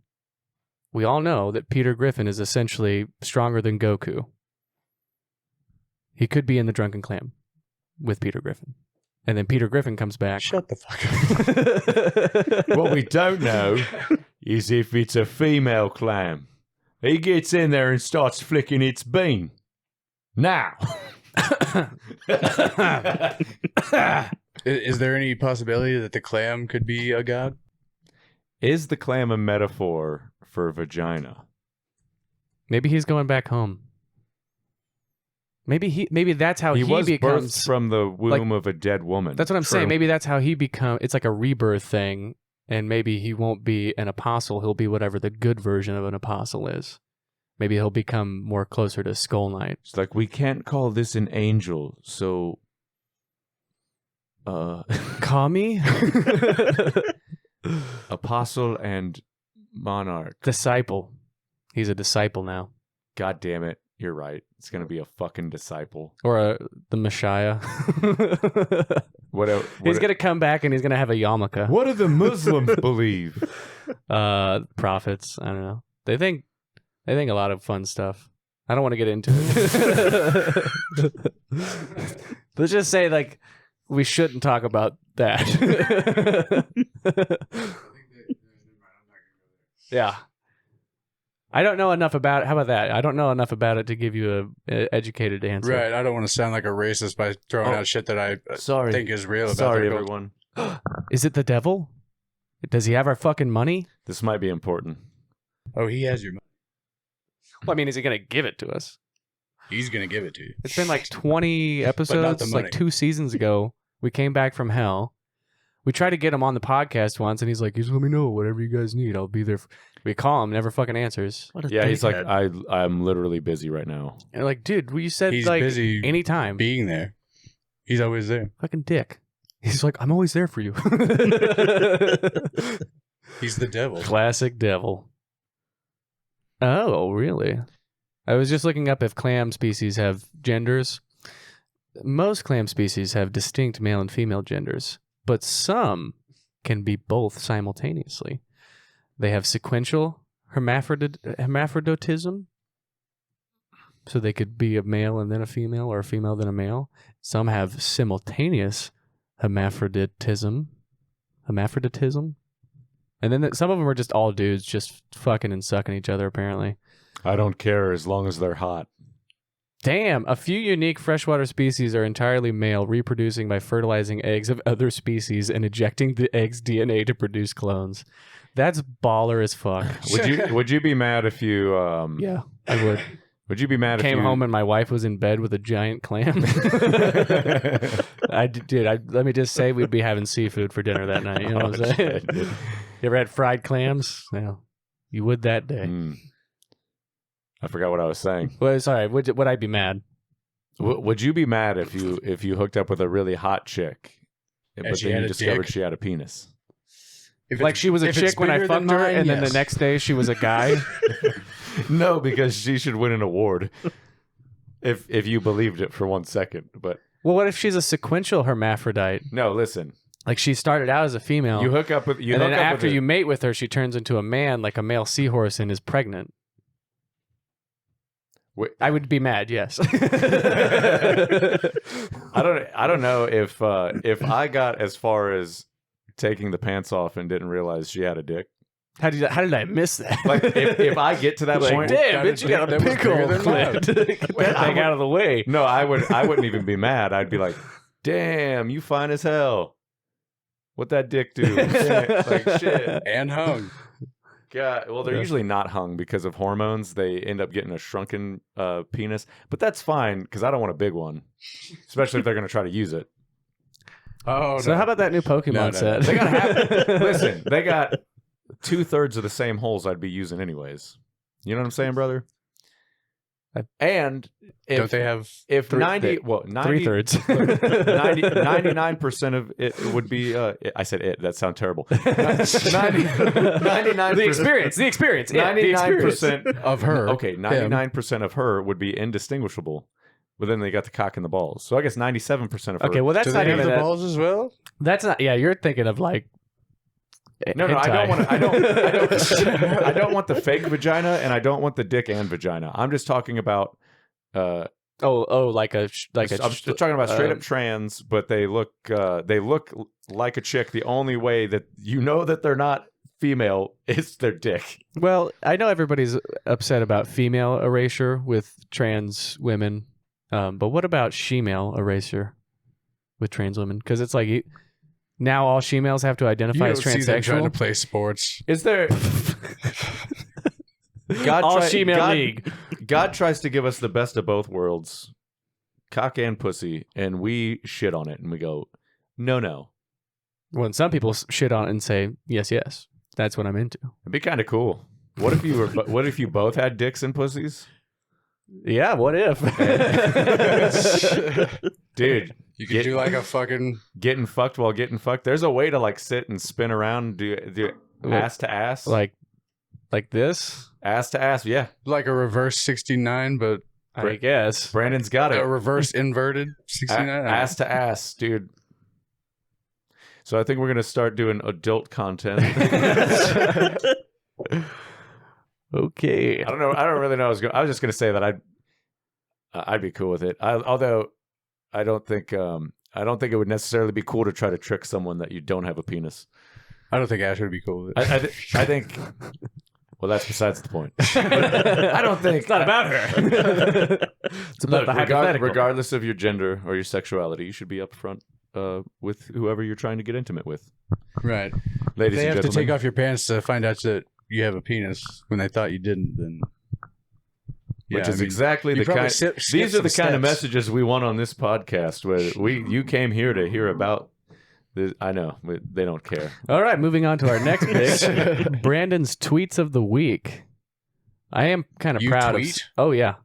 We all know that Peter Griffin is essentially stronger than Goku. He could be in the drunken clam with Peter Griffin. And then Peter Griffin comes back. Shut the fuck up. what we don't know is if it's a female clam. He gets in there and starts flicking its bean. Now. Is there any possibility that the clam could be a god? Is the clam a metaphor for vagina? Maybe he's going back home. Maybe that's how he was becomes birthed from the womb of a dead woman. That's what I'm saying. Maybe that's how he becomes. It's like a rebirth thing, and maybe he won't be an apostle. He'll be whatever the good version of an apostle is. Maybe he'll become more closer to Skull Knight. It's like, we can't call this an angel, so Kami? apostle and monarch. Disciple. He's a disciple now. God damn it. You're right. It's going to be a fucking disciple. Or the Messiah. He's going to come back and he's going to have a yarmulke. What do the Muslims believe? Prophets. I don't know. They think a lot of fun stuff. I don't want to get into it. Let's just say, like, we shouldn't talk about that. Yeah. I don't know enough about it. How about that? I don't know enough about it to give you a educated answer. Right. I don't want to sound like a racist by throwing out shit that I think is real about Sorry, their everyone. Is it the devil? Does he have our fucking money? This might be important. Oh, he has your money. Well, I mean, is he going to give it to us? He's going to give it to you. It's been like 20 episodes, the money. like 2 seasons ago. We came back from hell. We tried to get him on the podcast once, and he's like, just let me know whatever you guys need. I'll be there. We call him, never fucking answers. Yeah, he's like, I'm literally busy right now. And like, dude, you said He's like busy anytime. being there. He's always there. Fucking dick. He's like, I'm always there for you. He's the devil. Classic devil. Oh, really? I was just looking up if clam species have genders. Most clam species have distinct male and female genders, but some can be both simultaneously. They have sequential hermaphroditism, so they could be a male and then a female, or a female then a male. Some have simultaneous hermaphroditism, and then some of them are just all dudes just fucking and sucking each other, apparently. I don't care as long as they're hot. Damn, a few unique freshwater species are entirely male, reproducing by fertilizing eggs of other species and ejecting the egg's DNA to produce clones. That's baller as fuck. Would you be mad if you Yeah, I would. Would you be mad if Came you home and my wife was in bed with a giant clam? Let me just say we'd be having seafood for dinner that night. You know what I'm saying? shit, dude. You ever had fried clams? No. You would that day. Mm. I forgot what I was saying. Well, sorry, would I be mad? Would you be mad if you hooked up with a really hot chick, but she then had you a discovered dick? she had a penis? Like she was a chick when I fucked her, and then the next day she was a guy. No, because she should win an award if you believed it for 1 second. But Well, what if she's a sequential hermaphrodite? no, listen. Like she started out as a female, You hook up with and then after you mate with her, she turns into a man, like a male seahorse, and is pregnant. Wait. I would be mad. Yes. I don't know if I got as far as taking the pants off and didn't realize she had a dick. How did I miss that? Like if I get to that Like, point, damn, bitch, you got a pickle. Get that thing out of the way. no, I wouldn't even be mad. I'd be like, damn, you fine as hell. What that dick do? Like shit. And hung. God, well, they're usually not hung because of hormones. They end up getting a shrunken penis, but that's fine because I don't want a big one, especially if they're going to try to use it. Oh, So how about that new Pokemon set? They got listen. They got 2/3 of the same holes I'd be using anyways. You know what I'm saying, brother? And if, don't they have? if three- 90 well 90 3/3. 99% of it would be I said it, that sounds terrible. 99% The experience. 99% Of her. Okay, 99% of her would be indistinguishable. But then they got the cock and the balls. So I guess 97% of her. Okay, well that's Do not they have even the that. balls as well? That's not. Yeah, you're thinking of like. No, I don't hentai. want to. I don't want the fake vagina, and I don't want the dick and vagina. I'm just talking about. Oh, like a. I'm just talking about straight up trans, but they look like a chick. The only way that you know that they're not female is their dick. Well, I know everybody's upset about female erasure with trans women, but what about she-male erasure with trans women? Because it's like now all she-males have to You identify don't as see them trying to transsexual. play sports. Is there? All she-male league. God tries to give us the best of both worlds, cock and pussy, and we shit on it and we go, no. When some people shit on it and say yes, that's what I'm into. It'd be kind of cool. What if you both had dicks and pussies? Yeah, what if? Dude, You could do like a fucking getting fucked while getting fucked. There's a way to like sit and spin around and do ass to ass. like this, Ass to ass, yeah. like a reverse 69, but I guess. Brandon's got it. a reverse inverted 69. Ass to ass, dude. So I think we're gonna start doing adult content. Okay. I don't know. I don't really know. I was just gonna say that I'd be cool with it. Although I don't think it would necessarily be cool to try to trick someone that you don't have a penis. I don't think Ash would be cool with it. I think. Well, that's besides the point. I don't think It's not about her. It's about the hypothetical. regardless of your gender or your sexuality, you should be upfront with whoever you're trying to get intimate with. Right. Ladies They and have to gentlemen. take off your pants to find out that you have a penis when they thought you didn't. Then, Which is exactly you the probably kind. skip These are the some kind of steps. messages we want on this podcast. Where you came here to hear about. I know but they don't care. All right, moving on to our next pick. Brandon's tweets of the week. I am kind of You proud tweet? of. Oh yeah.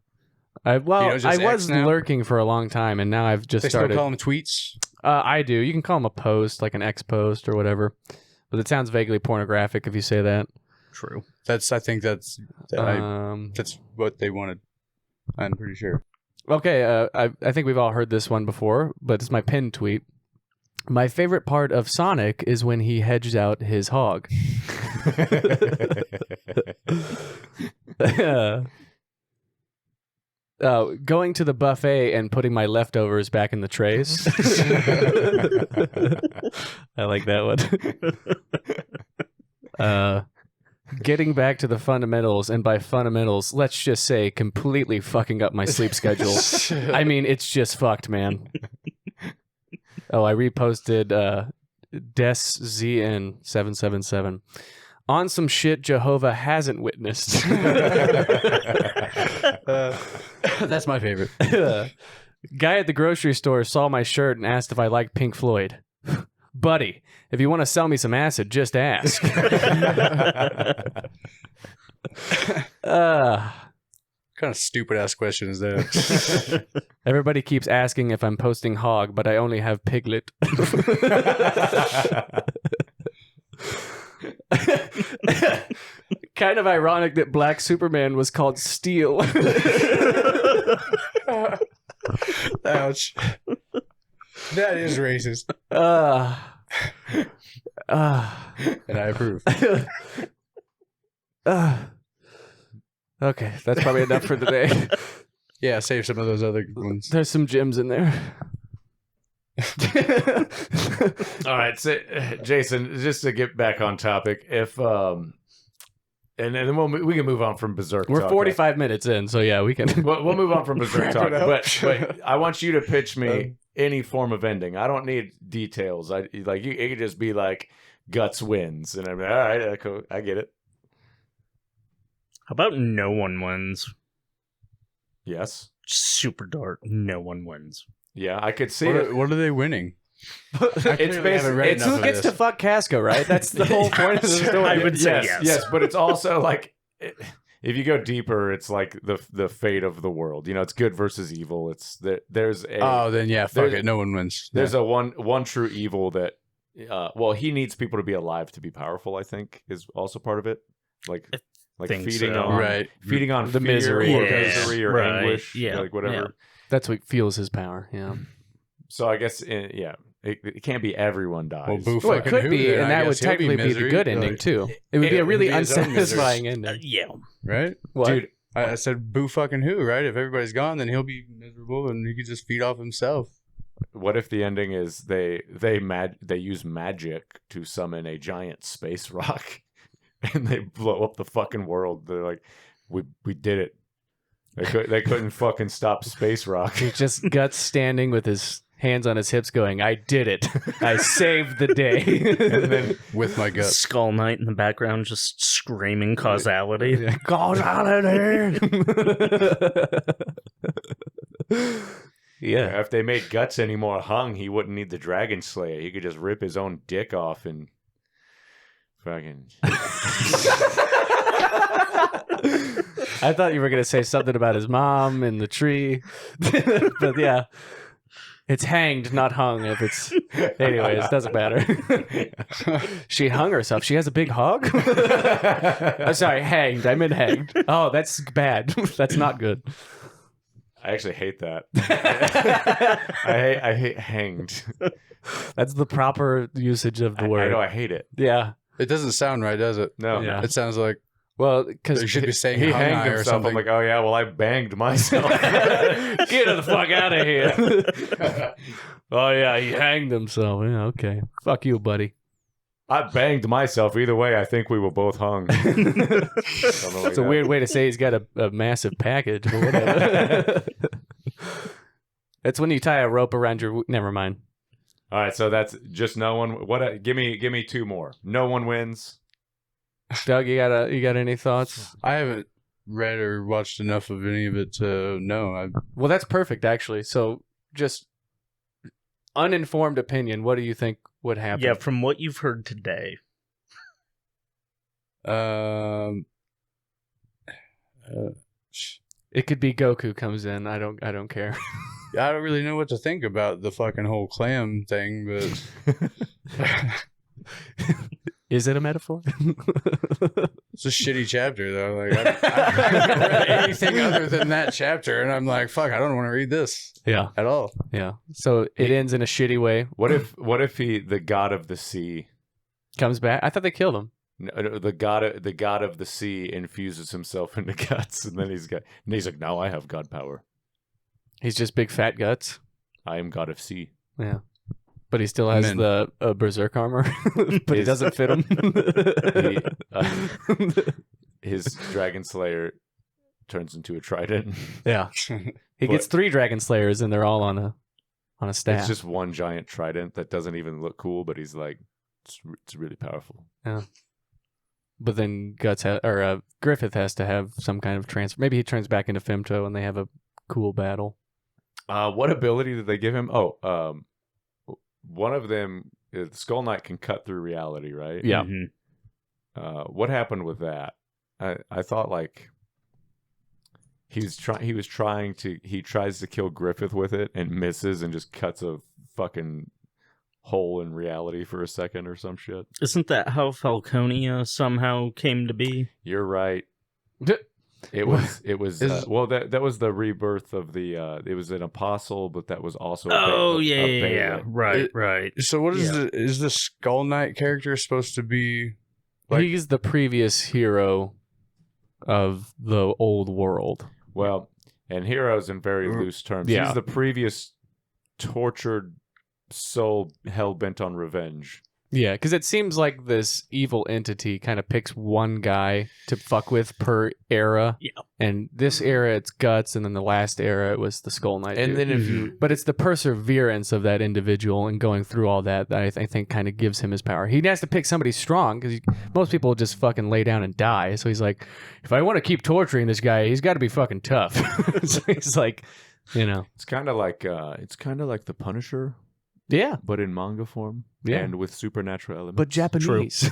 I was just X now? lurking for a long time, and now I've just They started. still call them tweets. I do. You can call them a post, like an X post or whatever, but it sounds vaguely pornographic if you say that. True. I think that's what they wanted. I'm pretty sure. Okay, I think we've all heard this one before, but it's my pinned tweet. My favorite part of Sonic is when he hedged out his hog. Going to the buffet and putting my leftovers back in the trays. I like that one. Getting back to the fundamentals, and by fundamentals, let's just say completely fucking up my sleep schedule. I mean, it's just fucked, man. Oh, I reposted DesZN777. On some shit Jehovah hasn't witnessed. That's my favorite. Guy at the grocery store saw my shirt and asked if I liked Pink Floyd. Buddy, if you want to sell me some acid, just ask. kind of stupid ass question is that? Everybody keeps asking if I'm posting hog, but I only have piglet. Kind of ironic that Black Superman was called Steel. Ouch. That is racist. And I approve. Okay, that's probably enough for today. Yeah, save some of those other ones. There's some gems in there. All right, so Jason, just to get back on topic, if and then we can move on from Berserk. We're talk. 45 minutes in, so yeah, we can. We'll move on from Berserk Wrap talk, it up. but I want you to pitch me any form of ending. I don't need details. It could just be like Guts wins, and I'm like, all right, cool. I get it. How about no one wins? Yes, Super dark. No one wins. yeah, I could see it. What are they winning? It's basically It's who gets to fuck Casca, right? That's the whole point of the story. I would say yes. But it's also like if you go deeper, it's like the fate of the world. You know, it's good versus evil. It's there's a Oh, then yeah, fuck there's- it. No one wins. there's a one true evil that he needs people to be alive to be powerful. I think is also part of it. Like think feeding so. on Right. feeding on The fear misery. or Yeah, misery or right. anguish, Yeah, like whatever. yeah. That's what fuels his power. Yeah. So I guess it can't be everyone dies. Well, boo Well, it fucking could who, be, then and I that would guess he'll technically be the misery, good ending like, too. It would be a really It would be his own unsatisfying misery. ending. Yeah. Right? What? Dude, I said boo fucking who, right? If everybody's gone, then he'll be miserable and he could just feed off himself. what if the ending is they use magic to summon a giant space rock and they blow up the fucking world? They're like, we did it. They couldn't fucking stop space rock. He's just Guts standing with his hands on his hips going, I did it. I saved the day. And then With my guts. Skull Knight in the background just screaming causality. Causality. Yeah. if they made Guts any more hung, he wouldn't need the Dragon Slayer. He could just rip his own dick off and fucking. I thought you were going to say something about his mom and the tree. But yeah. It's hanged, not hung. If it's. Anyways, it doesn't matter. She hung herself. She has a big hog? I'm sorry, hanged. I meant hanged. Oh, that's bad. That's not good. I actually hate that. I hate hanged. That's the proper usage of the I word. know I hate it. Yeah. It doesn't sound right, does it? No. Yeah. It sounds like Well, because they should be saying He hung hanged eye or himself. something. I'm like, oh yeah, well I banged myself. get the fuck out of here. Oh yeah, he hanged himself. Yeah, okay. Fuck you, buddy. I banged myself. Either way, I think we were both hung. It's a weird way to say he's got a massive package, but whatever. It's when you tie a rope around your. Never mind. All right, so that's just no one. What? Give me two more. No one wins. Doug, you got any thoughts? I haven't read or watched enough of any of it to know. Well, that's perfect, actually. So, just uninformed opinion. What do you think would happen? Yeah, from what you've heard today. It could be Goku comes in. I don't care. I don't really know what to think about the fucking whole clam thing, but Is it a metaphor? it's a shitty chapter though. Like I haven't read anything other than that chapter, and I'm like, fuck, I don't want to read this Yeah, at all. yeah. So it ends in a shitty way. What if he, the god of the sea, Comes back. I thought they killed him. no, the god of the sea infuses himself into Guts, and then he's like, now I have god power. He's just big fat guts. I am god of sea. Yeah. But he still has Men. the Berserk armor, but it doesn't fit him. His Dragon Slayer turns into a trident. Yeah, he gets 3 Dragon Slayers, and they're all on a staff. It's just one giant trident that doesn't even look cool, but he's like, it's really powerful. But then Griffith has to have some kind of transfer. Maybe he turns back into Femto, and they have a cool battle. What ability did they give him? One of them, Skull Knight can cut through reality, right? Yeah. Mhm. What happened with that? I thought like He tries to kill Griffith with it and misses and just cuts a fucking hole in reality for a second or some shit. Isn't that how Falconia somehow came to be? You're right. It was that was the rebirth of the it was an apostle, but that was also yeah. Right. So what is the Skull Knight character supposed to be? He's the previous hero of the old world. Well, and heroes in very loose terms. Yeah. He's the previous tortured soul hell-bent on revenge. Yeah, because it seems like this evil entity kind of picks one guy to fuck with per era. Yeah. And this era, it's Guts, and then the last era, it was the Skull Knight. And dude. then if you... But it's the perseverance of that individual and going through all that I think kind of gives him his power. He has to pick somebody strong, because most people just fucking lay down and die. So he's like, if I want to keep torturing this guy, he's got to be fucking tough. So he's like, It's kind of like the Punisher. Yeah. But in manga form. Yeah. And with supernatural elements. But Japanese.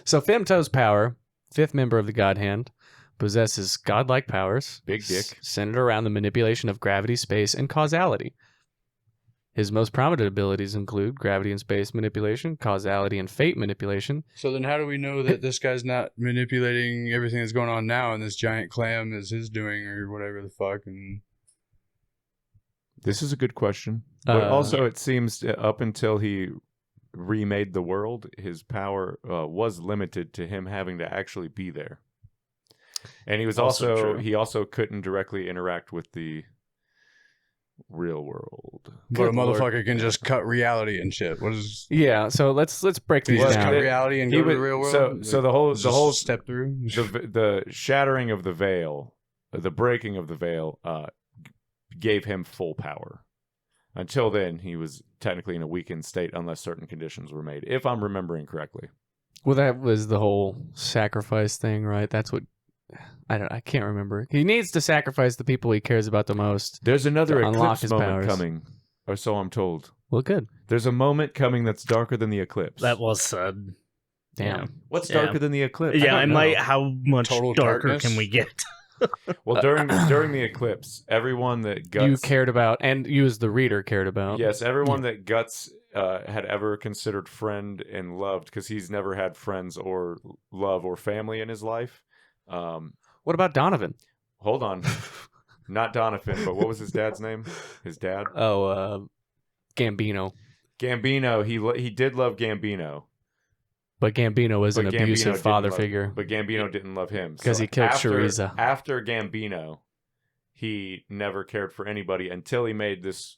So Femto's power, fifth member of the God Hand, possesses godlike powers. Big dick. Centered around the manipulation of gravity, space, and causality. His most prominent abilities include gravity and space manipulation, causality and fate manipulation. So then how do we know that this guy's not manipulating everything that's going on now and this giant clam is his doing or whatever the fuck? And this is a good question. But also, it seems up until he remade the world, his power was limited to him having to actually be there. And he was he also couldn't directly interact with the real world. But a motherfucker can just cut reality and shit. What is? Yeah, so let's break these Just down. cut reality and go to the real world. So the whole step through the shattering of the veil, the breaking of the veil, gave him full power. Until then, he was technically in a weakened state unless certain conditions were made, if I'm remembering correctly. Well, that was the whole sacrifice thing, right? That's what I can't remember. He needs to sacrifice the people he cares about the most. There's another to unlock eclipse his moment powers. coming, or so I'm told. Well, good. There's a moment coming that's darker than the eclipse. That was said. Damn. What's Yeah. darker than the eclipse? Yeah, I I don't might. know. How much Total darker darkness? can we get? Well, during the eclipse, everyone that Guts You cared about, and you as the reader cared about. Yes, everyone that Guts had ever considered friend and loved, because he's never had friends or love or family in his life. What about Donovan? Hold on. Not Donovan, but what was his dad's name? His dad? Oh, Gambino. Gambino. He did love Gambino. But Gambino was an But Gambino abusive didn't father love- figure. But Gambino didn't love him. 'Cause he killed Shariza. After Gambino, he never cared for anybody until he made this,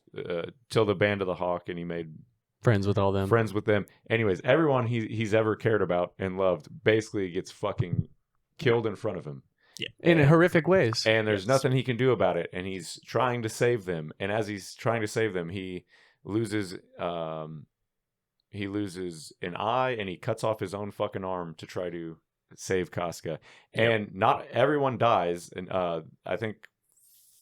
till the Band of the Hawk, and he made Friends with all them. friends with them. Anyways, everyone he's ever cared about and loved basically gets fucking killed in front of him. Yeah. In horrific ways. And there's nothing he can do about it. And he's trying to save them. And as he's trying to save them, he loses an eye, and he cuts off his own fucking arm to try to save Casca. And not everyone dies. And I think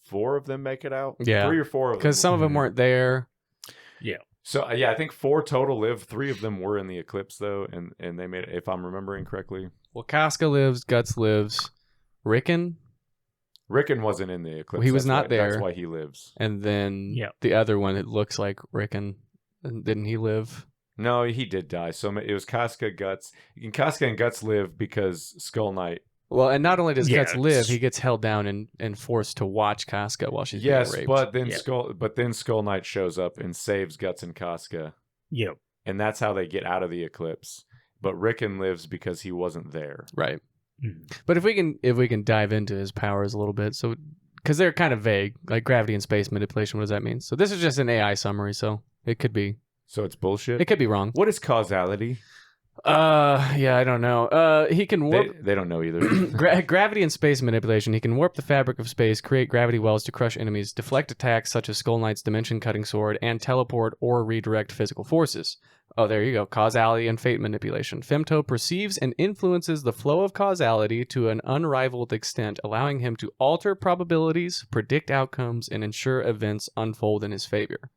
4 of them make it out. Yeah. 3 or 4 of them. Because some of them weren't there. So I think 4 total live. 3 of them were in the eclipse though, and they made it, if I'm remembering correctly. Well, Casca lives, Guts lives, Rickon, wasn't in the eclipse. Well, he was That's not why- there. That's why he lives. and then Yeah. the other one that looks like Rickon. Didn't he live? No, he did die. So it was Casca, Guts. Casca and Guts live because Skull Knight. Well, and not only does Yeah, Guts live, it's- he gets held down and forced to watch Casca while she's Yes, being raped. but then Yeah. Skull Knight shows up and saves Guts and Casca, Yep. and that's how they get out of the eclipse. But Rickon lives because he wasn't there. Right. Mhm. But if we can dive into his powers a little bit, so because they're kind of vague, like gravity and space manipulation. What does that mean? So this is just an AI summary, so it could be bullshit. it could be wrong. What is causality? Yeah, I don't know. He can warp. They don't know either. Gravity and space manipulation. He can warp the fabric of space, create gravity wells to crush enemies, deflect attacks such as Skull Knight's dimension-cutting sword, and teleport or redirect physical forces. Oh, there you go. Causality and fate manipulation. Femto perceives and influences the flow of causality to an unrivaled extent, allowing him to alter probabilities, predict outcomes, and ensure events unfold in his favor.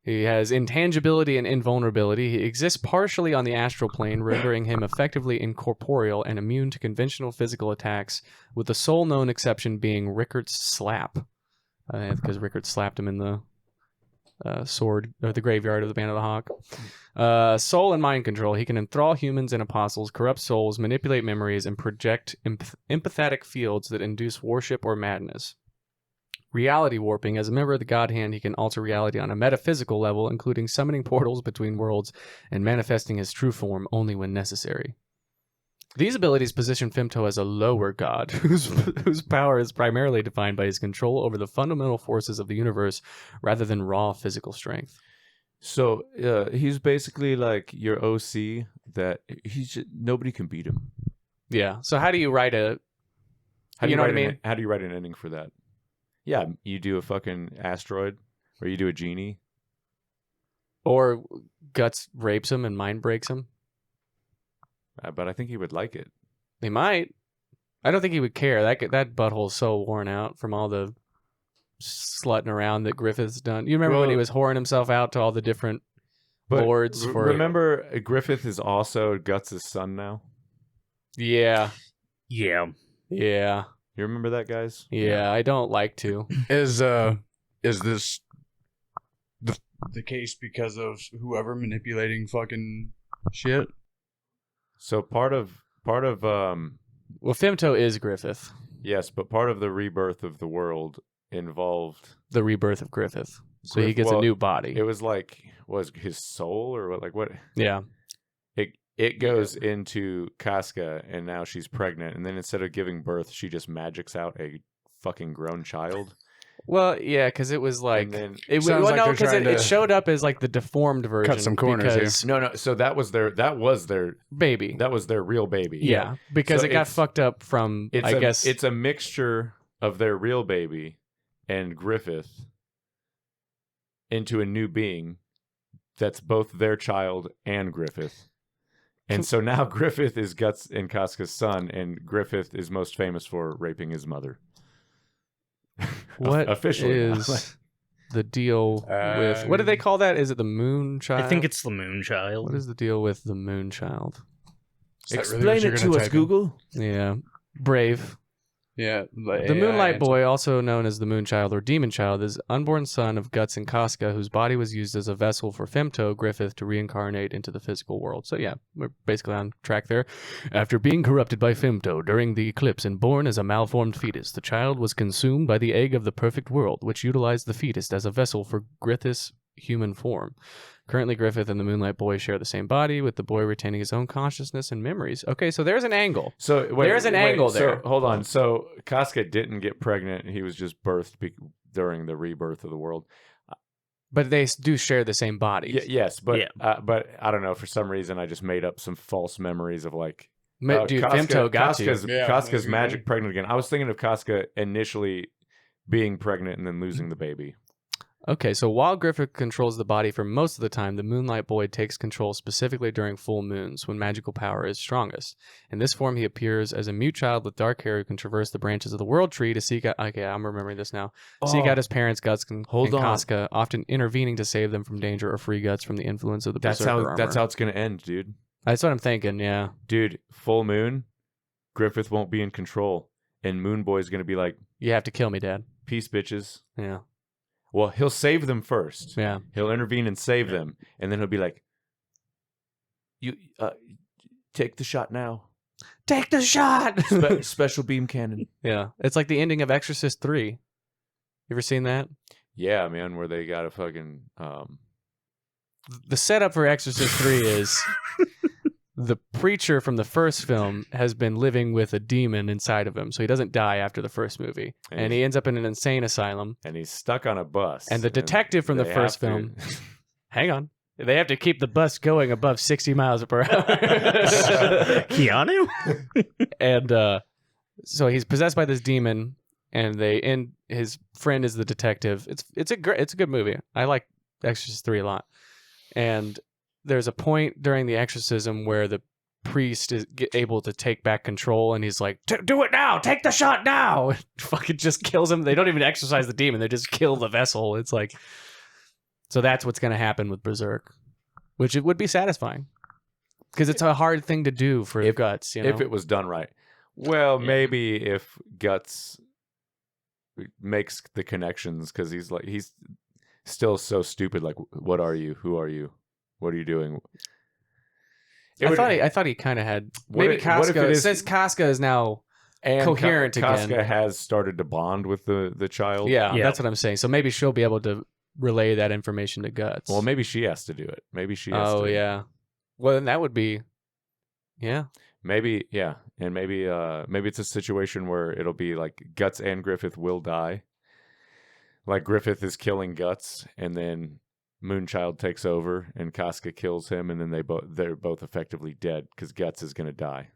He has intangibility and invulnerability. He exists partially on the astral plane, rendering him effectively incorporeal and immune to conventional physical attacks, with the sole known exception being Rickart's slap. Because Rickard slapped him in the sword, or the graveyard of the Band of the Hawk. Soul and mind control. He can enthrall humans and apostles, corrupt souls, manipulate memories, and project empathetic fields that induce worship or madness. Reality warping. As a member of the God Hand, he can alter reality on a metaphysical level, including summoning portals between worlds and manifesting his true form only when necessary. These abilities position Femto as a lower god, whose power is primarily defined by his control over the fundamental forces of the universe rather than raw physical strength. So he's basically like your OC that nobody can beat him. Yeah. So how do you write a... How do you know what I mean? How do you write an ending for that? Yeah, you do a fucking asteroid, or you do a genie. Or Guts rapes him and mind breaks him. But I think he would like it. He might. I don't think he would care. That butthole's so worn out from all the slutting around that Griffith's done. You remember when he was whoring himself out to all the different lords for... Remember, Griffith is also Guts' son now? Yeah. Yeah. Yeah. You remember that, guys? Yeah, I don't like to. Is this the case because of whoever manipulating fucking shit? So part of Well, Femto is Griffith. yes, but part of the rebirth of the world involved The rebirth of Griffith. So he gets a new body. It was like, was his soul or what? Like what? Yeah. It goes into Casca, and now she's pregnant, and then instead of giving birth, she just magics out a fucking grown child. Well, yeah, because it was like... And then, It Sounds like they're because trying it to showed up as like the deformed version. cut some corners because no. So that was their baby. that was their real baby. Yeah, because So it got it's- fucked up from, I guess... it's a mixture of their real baby and Griffith into a new being that's both their child and Griffith. And so now Griffith is Guts and Casca's son, and Griffith is most famous for raping his mother. What officially is the deal with... What do they call that? Is it the Moon Child? I think it's the Moon Child. What is the deal with the Moon Child? Is that really what you're gonna type in? Google. Yeah. Brave. Yeah. The Moonlight Boy, also known as the Moon Child or Demon Child, is unborn son of Guts and Casca, whose body was used as a vessel for Femto, Griffith, to reincarnate into the physical world. So yeah, we're basically on track there. After being corrupted by Femto during the eclipse and born as a malformed fetus, the child was consumed by the egg of the perfect world, which utilized the fetus as a vessel for Griffith's human form. Currently, Griffith and the Moonlight Boy share the same body, with the boy retaining his own consciousness and memories. Okay, so there's an angle. So There's an angle there. So, hold on. So Casca didn't get pregnant. He was just birthed during the rebirth of the world. But they do share the same body. Yes, but Yeah. but I don't know. For some reason, I just made up some false memories of like... Dude, Femto got you. Casca's that's good. magic pregnant again. I was thinking of Casca initially being pregnant and then losing the baby. Okay, so while Griffith controls the body for most of the time, the Moonlight Boy takes control specifically during full moons, when magical power is strongest. In this form, he appears as a mute child with dark hair who can traverse the branches of the world tree to seek out... Okay, I'm remembering this now. Seek out his parents, Guts and Casca, often intervening to save them from danger or free Guts from the influence of the Berserker armor. That's how it's going to end, dude. That's what I'm thinking, yeah. Dude, full moon, Griffith won't be in control, and Moon Boy's going to be like, You have to kill me, Dad. peace, bitches. Yeah. Well, he'll save them first. Yeah. He'll intervene and save them, and then he'll be like, "You take the shot now. Take the shot! Special beam cannon." Yeah. It's like the ending of Exorcist 3. You ever seen that? Yeah, man, where they got a fucking The setup for Exorcist 3 is the preacher from the first film has been living with a demon inside of him, so he doesn't die after the first movie. And he ends up in an insane asylum. and he's stuck on a bus. And the detective from the they first have film... to- Hang on. They have to keep the bus going above 60 miles per hour. Keanu? And so he's possessed by this demon, and his friend is the detective. It's a good movie. I like Exorcist 3 a lot. And there's a point during the exorcism where the priest is able to take back control, and he's like, "Do it now! Take the shot now!" And fucking just kills him. They don't even exorcise the demon; they just kill the vessel. It's like, So that's what's going to happen with Berserk, which it would be satisfying because it's a hard thing to do for Guts. You know? If it was done right. Well, maybe if Guts makes the connections, because he's still so stupid. Like, what are you? Who are you? What are you doing? I thought he kind of had. Maybe Casca, since Casca is now coherent again. Casca has started to bond with the child. Yeah, that's what I'm saying. So maybe she'll be able to relay that information to Guts. Well, maybe she has to do it. Maybe she has to. Oh, yeah. Well, then that would be... Yeah. Maybe, yeah. And maybe it's a situation where it'll be like Guts and Griffith will die. Like Griffith is killing Guts, and then Moonchild takes over, and Casca kills him, and then they're both effectively dead because Guts is going to die.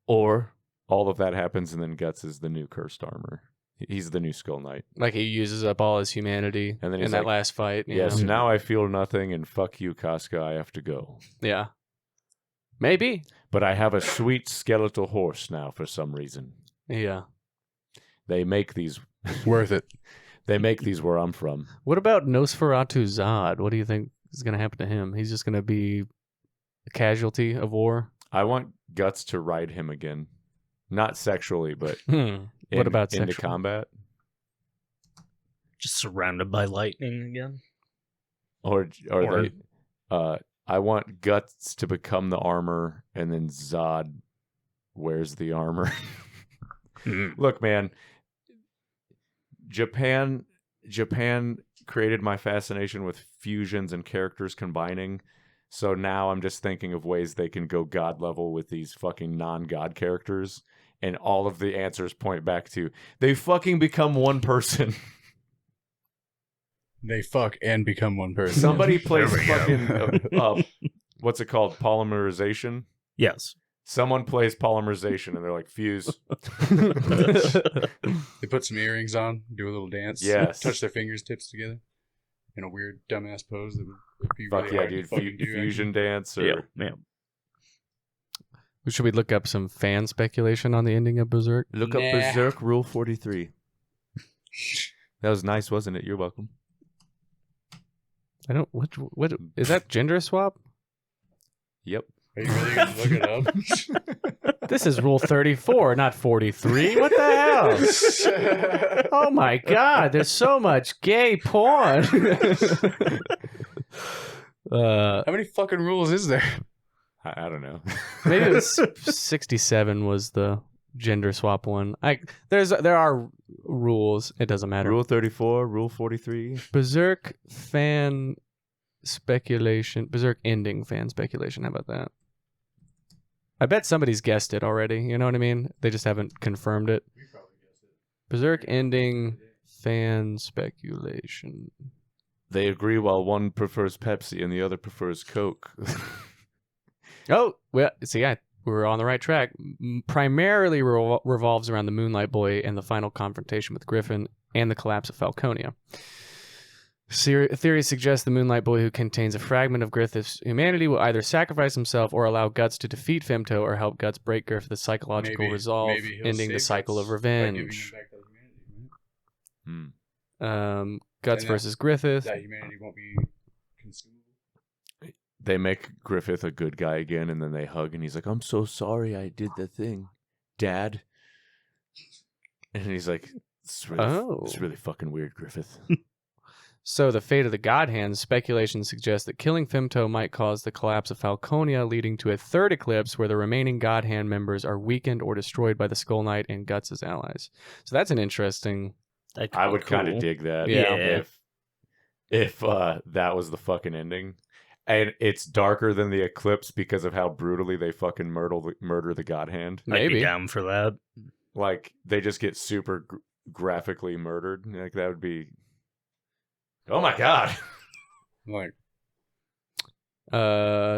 Or all of that happens, and then Guts is the new cursed armor. He's the new Skull Knight. Like he uses up all his humanity and then in that last fight. Yes, now I feel nothing, and fuck you, Casca, I have to go. Yeah. Maybe. But I have a sweet skeletal horse now for some reason. Yeah. They make these... Worth it. They make these where I'm from. What about Nosferatu Zod? What do you think is going to happen to him? He's just going to be a casualty of war? I want Guts to ride him again. Not sexually, but... What about into sexual? combat? Just surrounded by lightning again. Or they, I want Guts to become the armor, and then Zod wears the armor. Look, man, Japan created my fascination with fusions and characters combining. So now I'm just thinking of ways they can go god level with these fucking non-god characters. And all of the answers point back to, they fucking become one person. They fuck and become one person. Somebody plays fucking, what's it called? Polymerization? Yes. Someone plays polymerization and they're like, fuse. They put some earrings on, do a little dance. Yes. Touch their fingers tips together in a weird dumbass pose that would be Fuck really yeah, hard to dude. fucking do, Fusion dance. Or... Yeah. Should we look up some fan speculation on the ending of Berserk? Look up Berserk Rule 43. That was nice, wasn't it? You're welcome. I don't... What is that gender swap? Yep. Are you really going to look it up? This is Rule 34, not 43. What the hell? Oh my god, there's so much gay porn. How many fucking rules is there? I don't know. Maybe it was 67 was the gender swap one. There are rules. It doesn't matter. Rule 34, Rule 43. Berserk fan speculation. Berserk ending fan speculation. How about that? I bet somebody's guessed it already. You know what I mean? They just haven't confirmed it. Berserk ending fan speculation. They agree while one prefers Pepsi and the other prefers Coke. Oh, well, see, we're on the right track. Primarily revolves around the Moonlight Boy and the final confrontation with Griffin and the collapse of Falconia. Theory suggests the Moonlight Boy, who contains a fragment of Griffith's humanity, will either sacrifice himself or allow Guts to defeat Femto or help Guts break Griffith's psychological resolve, ending the cycle of revenge. Guts versus Griffith. That humanity won't be consumed. They make Griffith a good guy again, and then they hug, and he's like, I'm so sorry I did the thing, Dad. And he's like, it's really fucking weird, Griffith. So the fate of the God Hands, speculation suggests that killing Femto might cause the collapse of Falconia, leading to a third eclipse where the remaining God Hand members are weakened or destroyed by the Skull Knight and Guts' allies. So that's an interesting... I would kind of dig that. Yeah. If that was the fucking ending. And it's darker than the eclipse because of how brutally they fucking murder the God Hand. I'd be Maybe. down for that. Like, they just get super graphically murdered. Like, that would be... Oh my god. Like,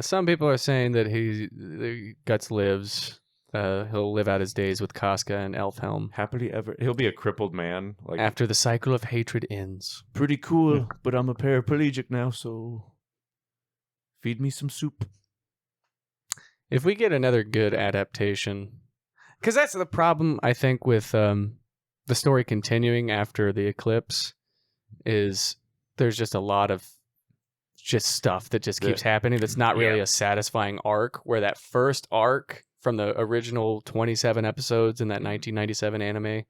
some people are saying that Guts lives. He'll live out his days with Casca and Elfhelm. Happily ever... He'll be a crippled man. Like, After the cycle of hatred ends. pretty cool, but I'm a paraplegic now, so... Feed me some soup. If we get another good adaptation, because that's the problem, I think, with the story continuing after the eclipse, is there's just a lot of just stuff that just keeps happening. That's not really a satisfying arc. Where that first arc from the original 27 episodes in that 1997 anime,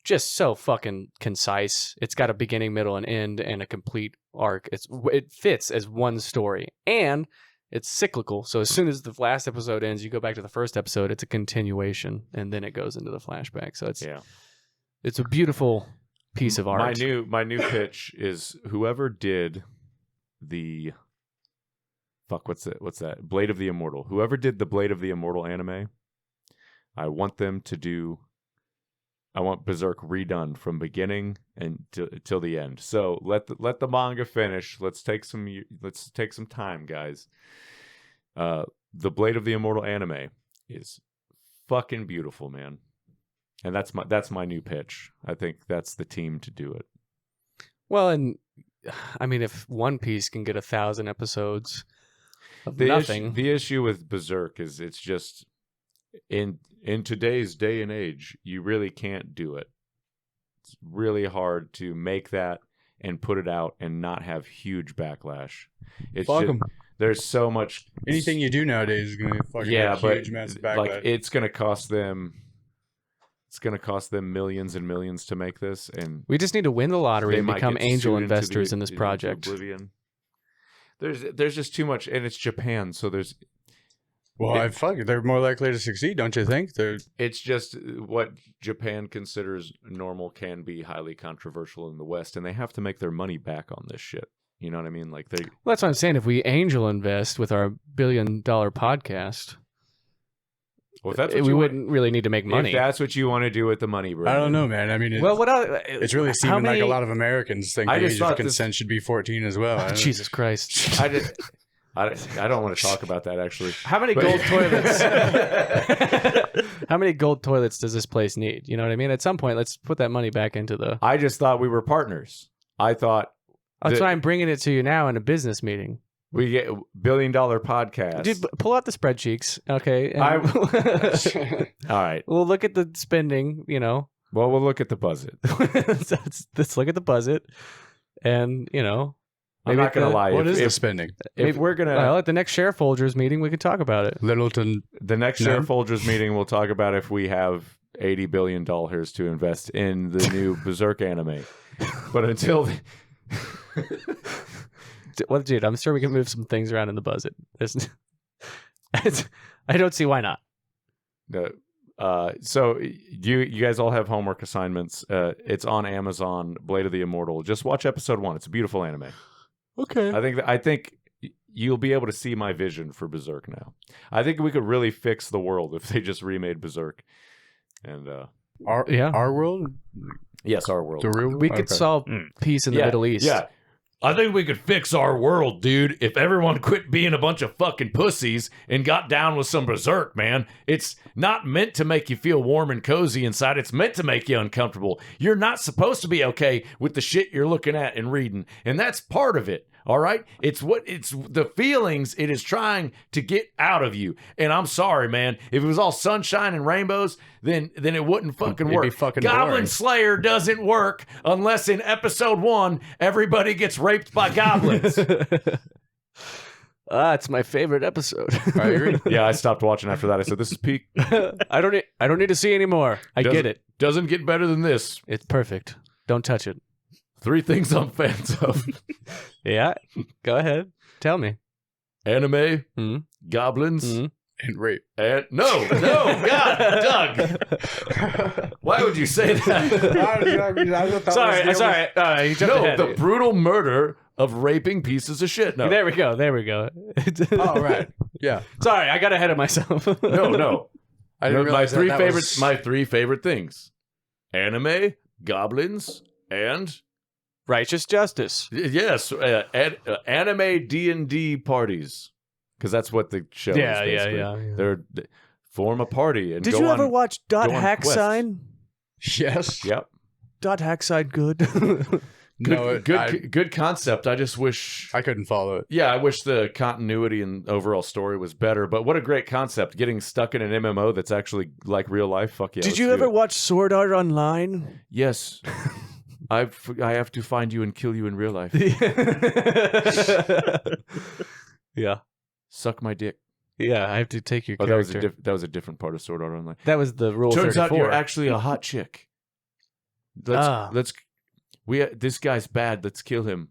just so fucking concise. It's got a beginning, middle, and end, and a complete arc. It fits as one story, and it's cyclical. So as soon as the last episode ends, you go back to the first episode. It's a continuation, and then it goes into the flashback. So it's a beautiful piece of art. My new pitch is whoever did the what's that? Blade of the Immortal. Whoever did the Blade of the Immortal anime, I want Berserk redone from beginning and till the end. So let the manga finish. Let's take some time, guys. The Blade of the Immortal anime is fucking beautiful, man. And that's my new pitch. I think that's the team to do it. Well, and I mean, if One Piece can get 1,000 episodes of nothing, the issue with Berserk is it's just in today's day and age, you really can't do it. It's really hard to make that and put it out and not have huge backlash. Fuck 'em. There's so much. Anything you do nowadays is going to fucking have huge amounts of backlash. Like it's going to cost them. It's going to cost them millions and millions to make this, and we just need to win the lottery and become angel investors in this project. Oblivion. There's just too much, and it's Japan, so there's. Well, they're more likely to succeed, don't you think? It's just what Japan considers normal can be highly controversial in the West, and they have to make their money back on this shit. You know what I mean? Like Well, that's what I'm saying. If we angel invest with our $1 billion podcast. Well, if that's what we wouldn't really need to make money. If that's what you want to do with the money, bro. I don't know, man. I mean, it's really seeming like a lot of Americans think the age of consent should be 14 as well. Jesus Christ. I don't want to talk about that, actually. How many gold toilets? How many gold toilets does this place need? You know what I mean? At some point, let's put that money back into the... I just thought we were partners. I thought... That's why I'm bringing it to you now in a business meeting. We get $1 billion podcast. Dude, pull out the spreadsheets, okay? All right. We'll look at the spending, you know. Well, we'll look at the budget. Let's look at the budget, and, you know... I'm not going to lie. What is the spending? If we're going to... Well, at the next shareholders meeting, we can talk about it. Littleton. The next shareholders meeting, we'll talk about if we have $80 billion to invest in the new Berserk anime. But until... Well, dude, I'm sure we can move some things around in the budget. I don't see why not. So you guys all have homework assignments. It's on Amazon, Blade of the Immortal. Just watch episode 1. It's a beautiful anime. Okay. I think you'll be able to see my vision for Berserk now. I think we could really fix the world if they just remade Berserk. And our world? Yes, our world. The real world? We could solve peace in the Middle East. Yeah. I think we could fix our world, dude, if everyone quit being a bunch of fucking pussies and got down with some Berserk, man. It's not meant to make you feel warm and cozy inside. It's meant to make you uncomfortable. You're not supposed to be okay with the shit you're looking at and reading, and that's part of it. All right? It's the feelings it is trying to get out of you. And I'm sorry, man. If it was all sunshine and rainbows, then it wouldn't fucking work. It'd be fucking Goblin boring. Slayer doesn't work unless in episode 1 everybody gets raped by goblins. It's my favorite episode. I agree. Yeah, I stopped watching after that. I said, this is peak. I don't need to see anymore. I get it. Doesn't get better than this. It's perfect. Don't touch it. 3 things I'm fans of. Yeah, go ahead. Tell me. Anime, goblins, And rape. and no, God, Doug. Why would you say that? Sorry. You jumped No, ahead. the brutal murder of raping pieces of shit. No, There we go. Oh, right. Yeah. Sorry, I got ahead of myself. no. I didn't realize My 3 favorite things: anime, goblins, and Righteous justice. yes, anime D&D parties, because that's what the show is. Basically. Yeah. They form a party and Did go you ever on- watch Dot go on Hack quests. Sign? Yes. Yep. Dot Hack Sign good. Good concept. I just wish. I couldn't follow it. Yeah, I wish the continuity and overall story was better. But what a great concept! Getting stuck in an MMO that's actually like real life. Fuck yeah. Did let's you do ever it. watch Sword Art Online? Yes. I have to find you and kill you in real life. Yeah. Suck my dick. Yeah, I have to take your Oh, character. that was a different part of Sword Art Online. That was the rule. Turns 34. out you're actually a hot chick. This guy's bad. Let's kill him.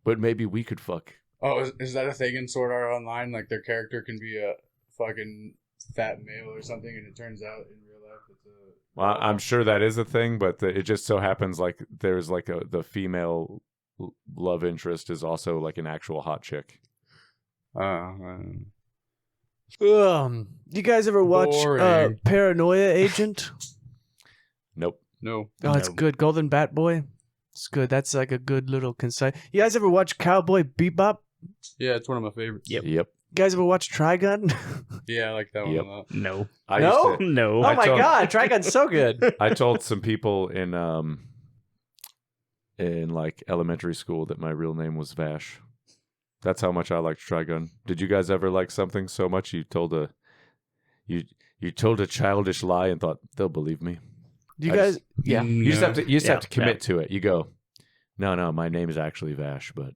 But maybe we could fuck. Oh, is that a thing in Sword Art Online? Like their character can be a fucking fat male or something, and it turns out in real life it's a. Well, I'm sure that is a thing, but it just so happens like there's like the female love interest is also like an actual hot chick. You guys ever watch Boring. Paranoia Agent? Nope. No. Oh, it's good. Golden Bat Boy. It's good. That's like a good little concise. You guys ever watch Cowboy Bebop? Yeah, it's one of my favorites. Yep. You guys ever watch Trigun? Yeah, I like that one Yep. a lot. No. No? No. Oh my god, Trigun's so good. I told some people in like elementary school that my real name was Vash. That's how much I liked Trigun. Did you guys ever like something so much you told a childish lie and thought they'll believe me? You guys, yeah. You just have to have to commit Yeah. to it. You go, no, my name is actually Vash, but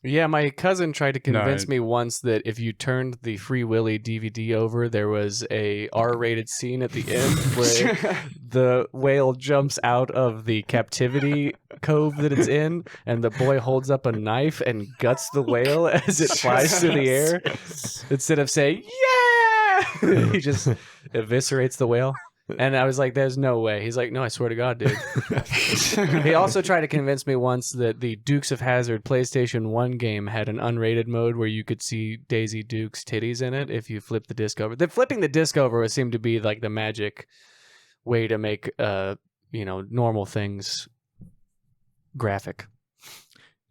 Yeah, my cousin tried to convince No, me once that if you turned the Free Willy DVD over, there was a R-rated scene at the end where the whale jumps out of the captivity cove that it's in, and the boy holds up a knife and guts the whale as it flies through the air. Instead of saying, yeah! He just eviscerates the whale. And I was like, there's no way. He's like, no, I swear to God, dude. He also tried to convince me once that the Dukes of Hazzard PlayStation 1 game had an unrated mode where you could see Daisy Duke's titties in it if you flip the disc over. Flipping the disc over seemed to be like the magic way to make normal things graphic.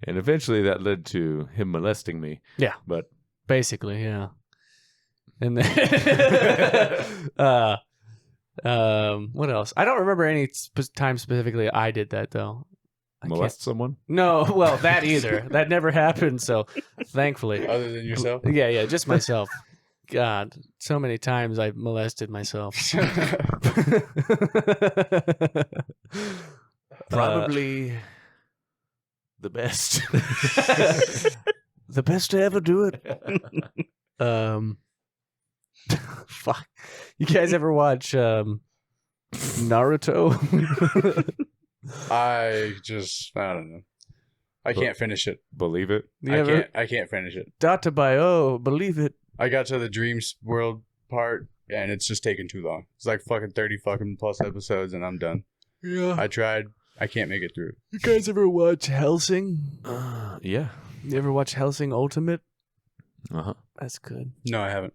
and eventually that led to him molesting me. Yeah. But Basically, yeah. And then what else? I don't remember any time specifically I did that though. molest someone? No, well, that either. That never happened, so thankfully. Other than yourself? Yeah, just myself. God, so many times I've molested myself. Probably the best. The best to ever do it. Fuck. You guys ever watch Naruto? I don't know. I can't finish it. Believe it. I can't finish it. Databayo, believe it. I got to the Dreams World part, and it's just taking too long. It's like fucking 30 fucking plus episodes, and I'm done. Yeah. I tried. I can't make it through. You guys ever watch Hellsing? Yeah. You ever watch Hellsing Ultimate? Uh-huh. That's good. No, I haven't.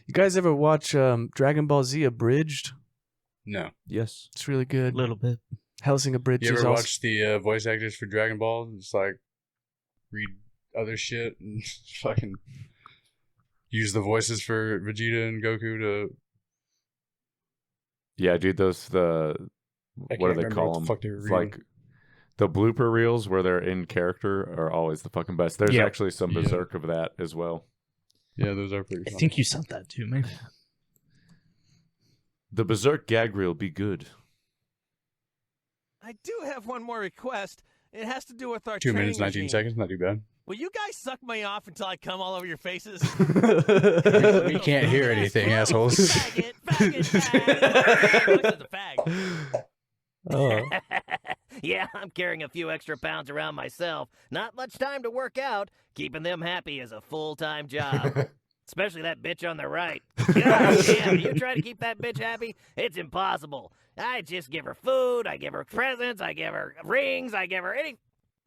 You guys ever watch Dragon Ball Z Abridged? No. Yes. It's really good. A little bit. Hellsing Abridged You is ever also... watch the voice actors for Dragon Ball? Just like read other shit and fucking use the voices for Vegeta and Goku to. Yeah, dude, what do they call them? Fuck they were Like the blooper reels where they're in character are always the fucking best. There's Yeah. actually some Yeah. Berserk of that as well. Yeah, those are pretty I fun. think you sent that to me. The Berserk gag reel be good. I do have one more request. It has to do with our 2 minutes, training 19 regime. seconds. Not too bad. Will you guys suck me off until I come all over your faces? We can't hear anything, assholes. Faggot, faggot, Look at the fag. Oh. Yeah, I'm carrying a few extra pounds around myself. Not much time to work out. Keeping them happy is a full-time job. Especially that bitch on the right. God damn, you try to keep that bitch happy? It's impossible. I just give her food, I give her presents, I give her rings, I give her any...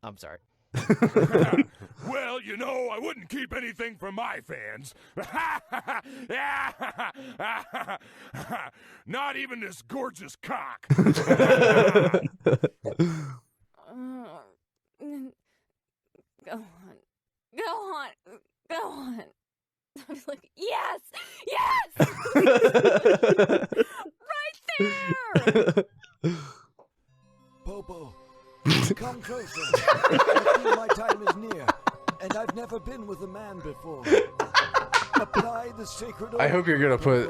I'm sorry. Well, I wouldn't keep anything from my fans. Not even this gorgeous cock. Go on. Go on. Go on. I was like, yes! Yes! Right there! Popo, come closer. I feel my time is near, and I've never been with a man before. Apply the sacred I hope you're gonna put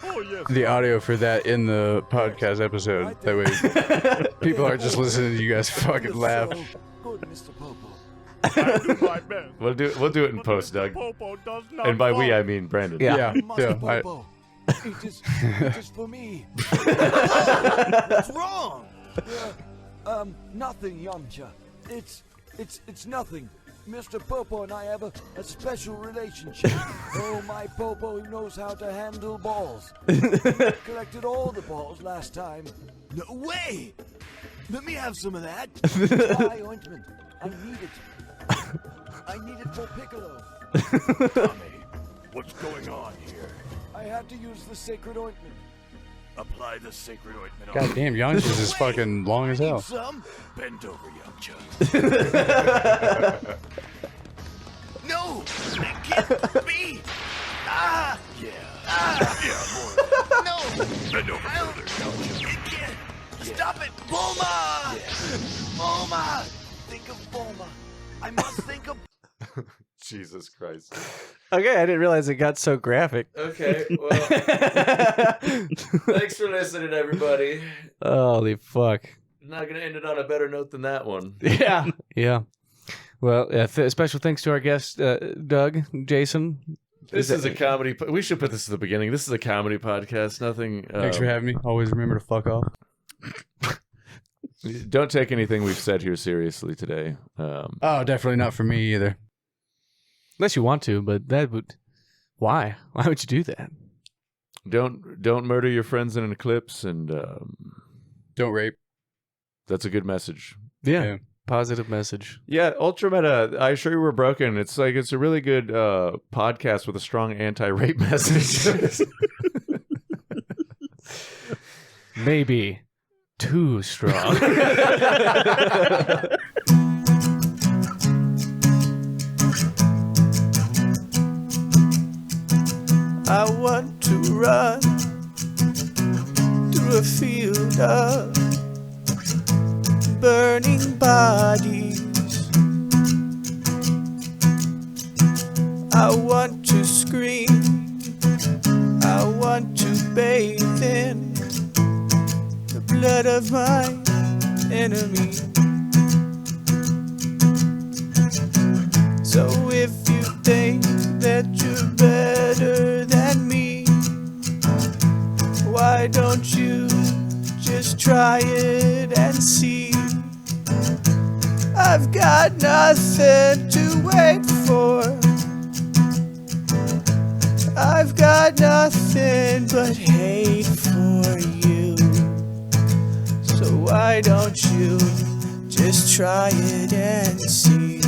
Oh, yes. the audio for that in the podcast episode. That way People are just listening to you guys fucking laugh. So good, Mr. Popo. I do my best. We'll do it in post, Doug. Popo does not And by we, fall. I mean Brandon. Yeah, Master yeah. Popo. It is for me. What's wrong? Nothing, Yamcha. It's nothing. Mr. Popo and I have a special relationship. Oh, my Popo, he knows how to handle balls. Collected all the balls last time. No way! Let me have some of that. Eye ointment. I need it. I need it for Piccolo. Tommy, what's going on here? I had to use the sacred ointment. Apply the sacred ointment on God damn, Yamcha's is fucking long as hell. Some? Bend over, Yamcha. No! It can't be! Ah! Yeah. Ah! Yeah, more. No! Bend over further, Yamcha. It can't! Stop it! Bulma! Bulma! Think of Bulma. I must think of... Jesus Christ. Okay, I didn't realize it got so graphic. Okay, well, thanks for listening, everybody. Holy fuck. Not gonna end it on a better note than that one. Yeah. Yeah. Well, special thanks to our guest, Doug, Jason. This is a comedy. We should put this at the beginning. This is a comedy podcast. Nothing. Thanks for having me. Always remember to fuck off. Don't take anything we've said here seriously today. Oh, definitely not for me either. Unless you want to, but that would... Why? Why would you do that? Don't murder your friends in an eclipse, and Don't rape. that's a good message. Yeah. Positive message. Yeah, Ultra Meta, I assure you we're broken. It's like it's a really good podcast with a strong anti-rape message. Maybe too strong. I want to run through a field of burning bodies. I want to scream. I want to bathe in the blood of my enemy. So if you think that you're better than me, why don't you just try it and see? I've got nothing to wait for. I've got nothing but hate for you. So why don't you just try it and see?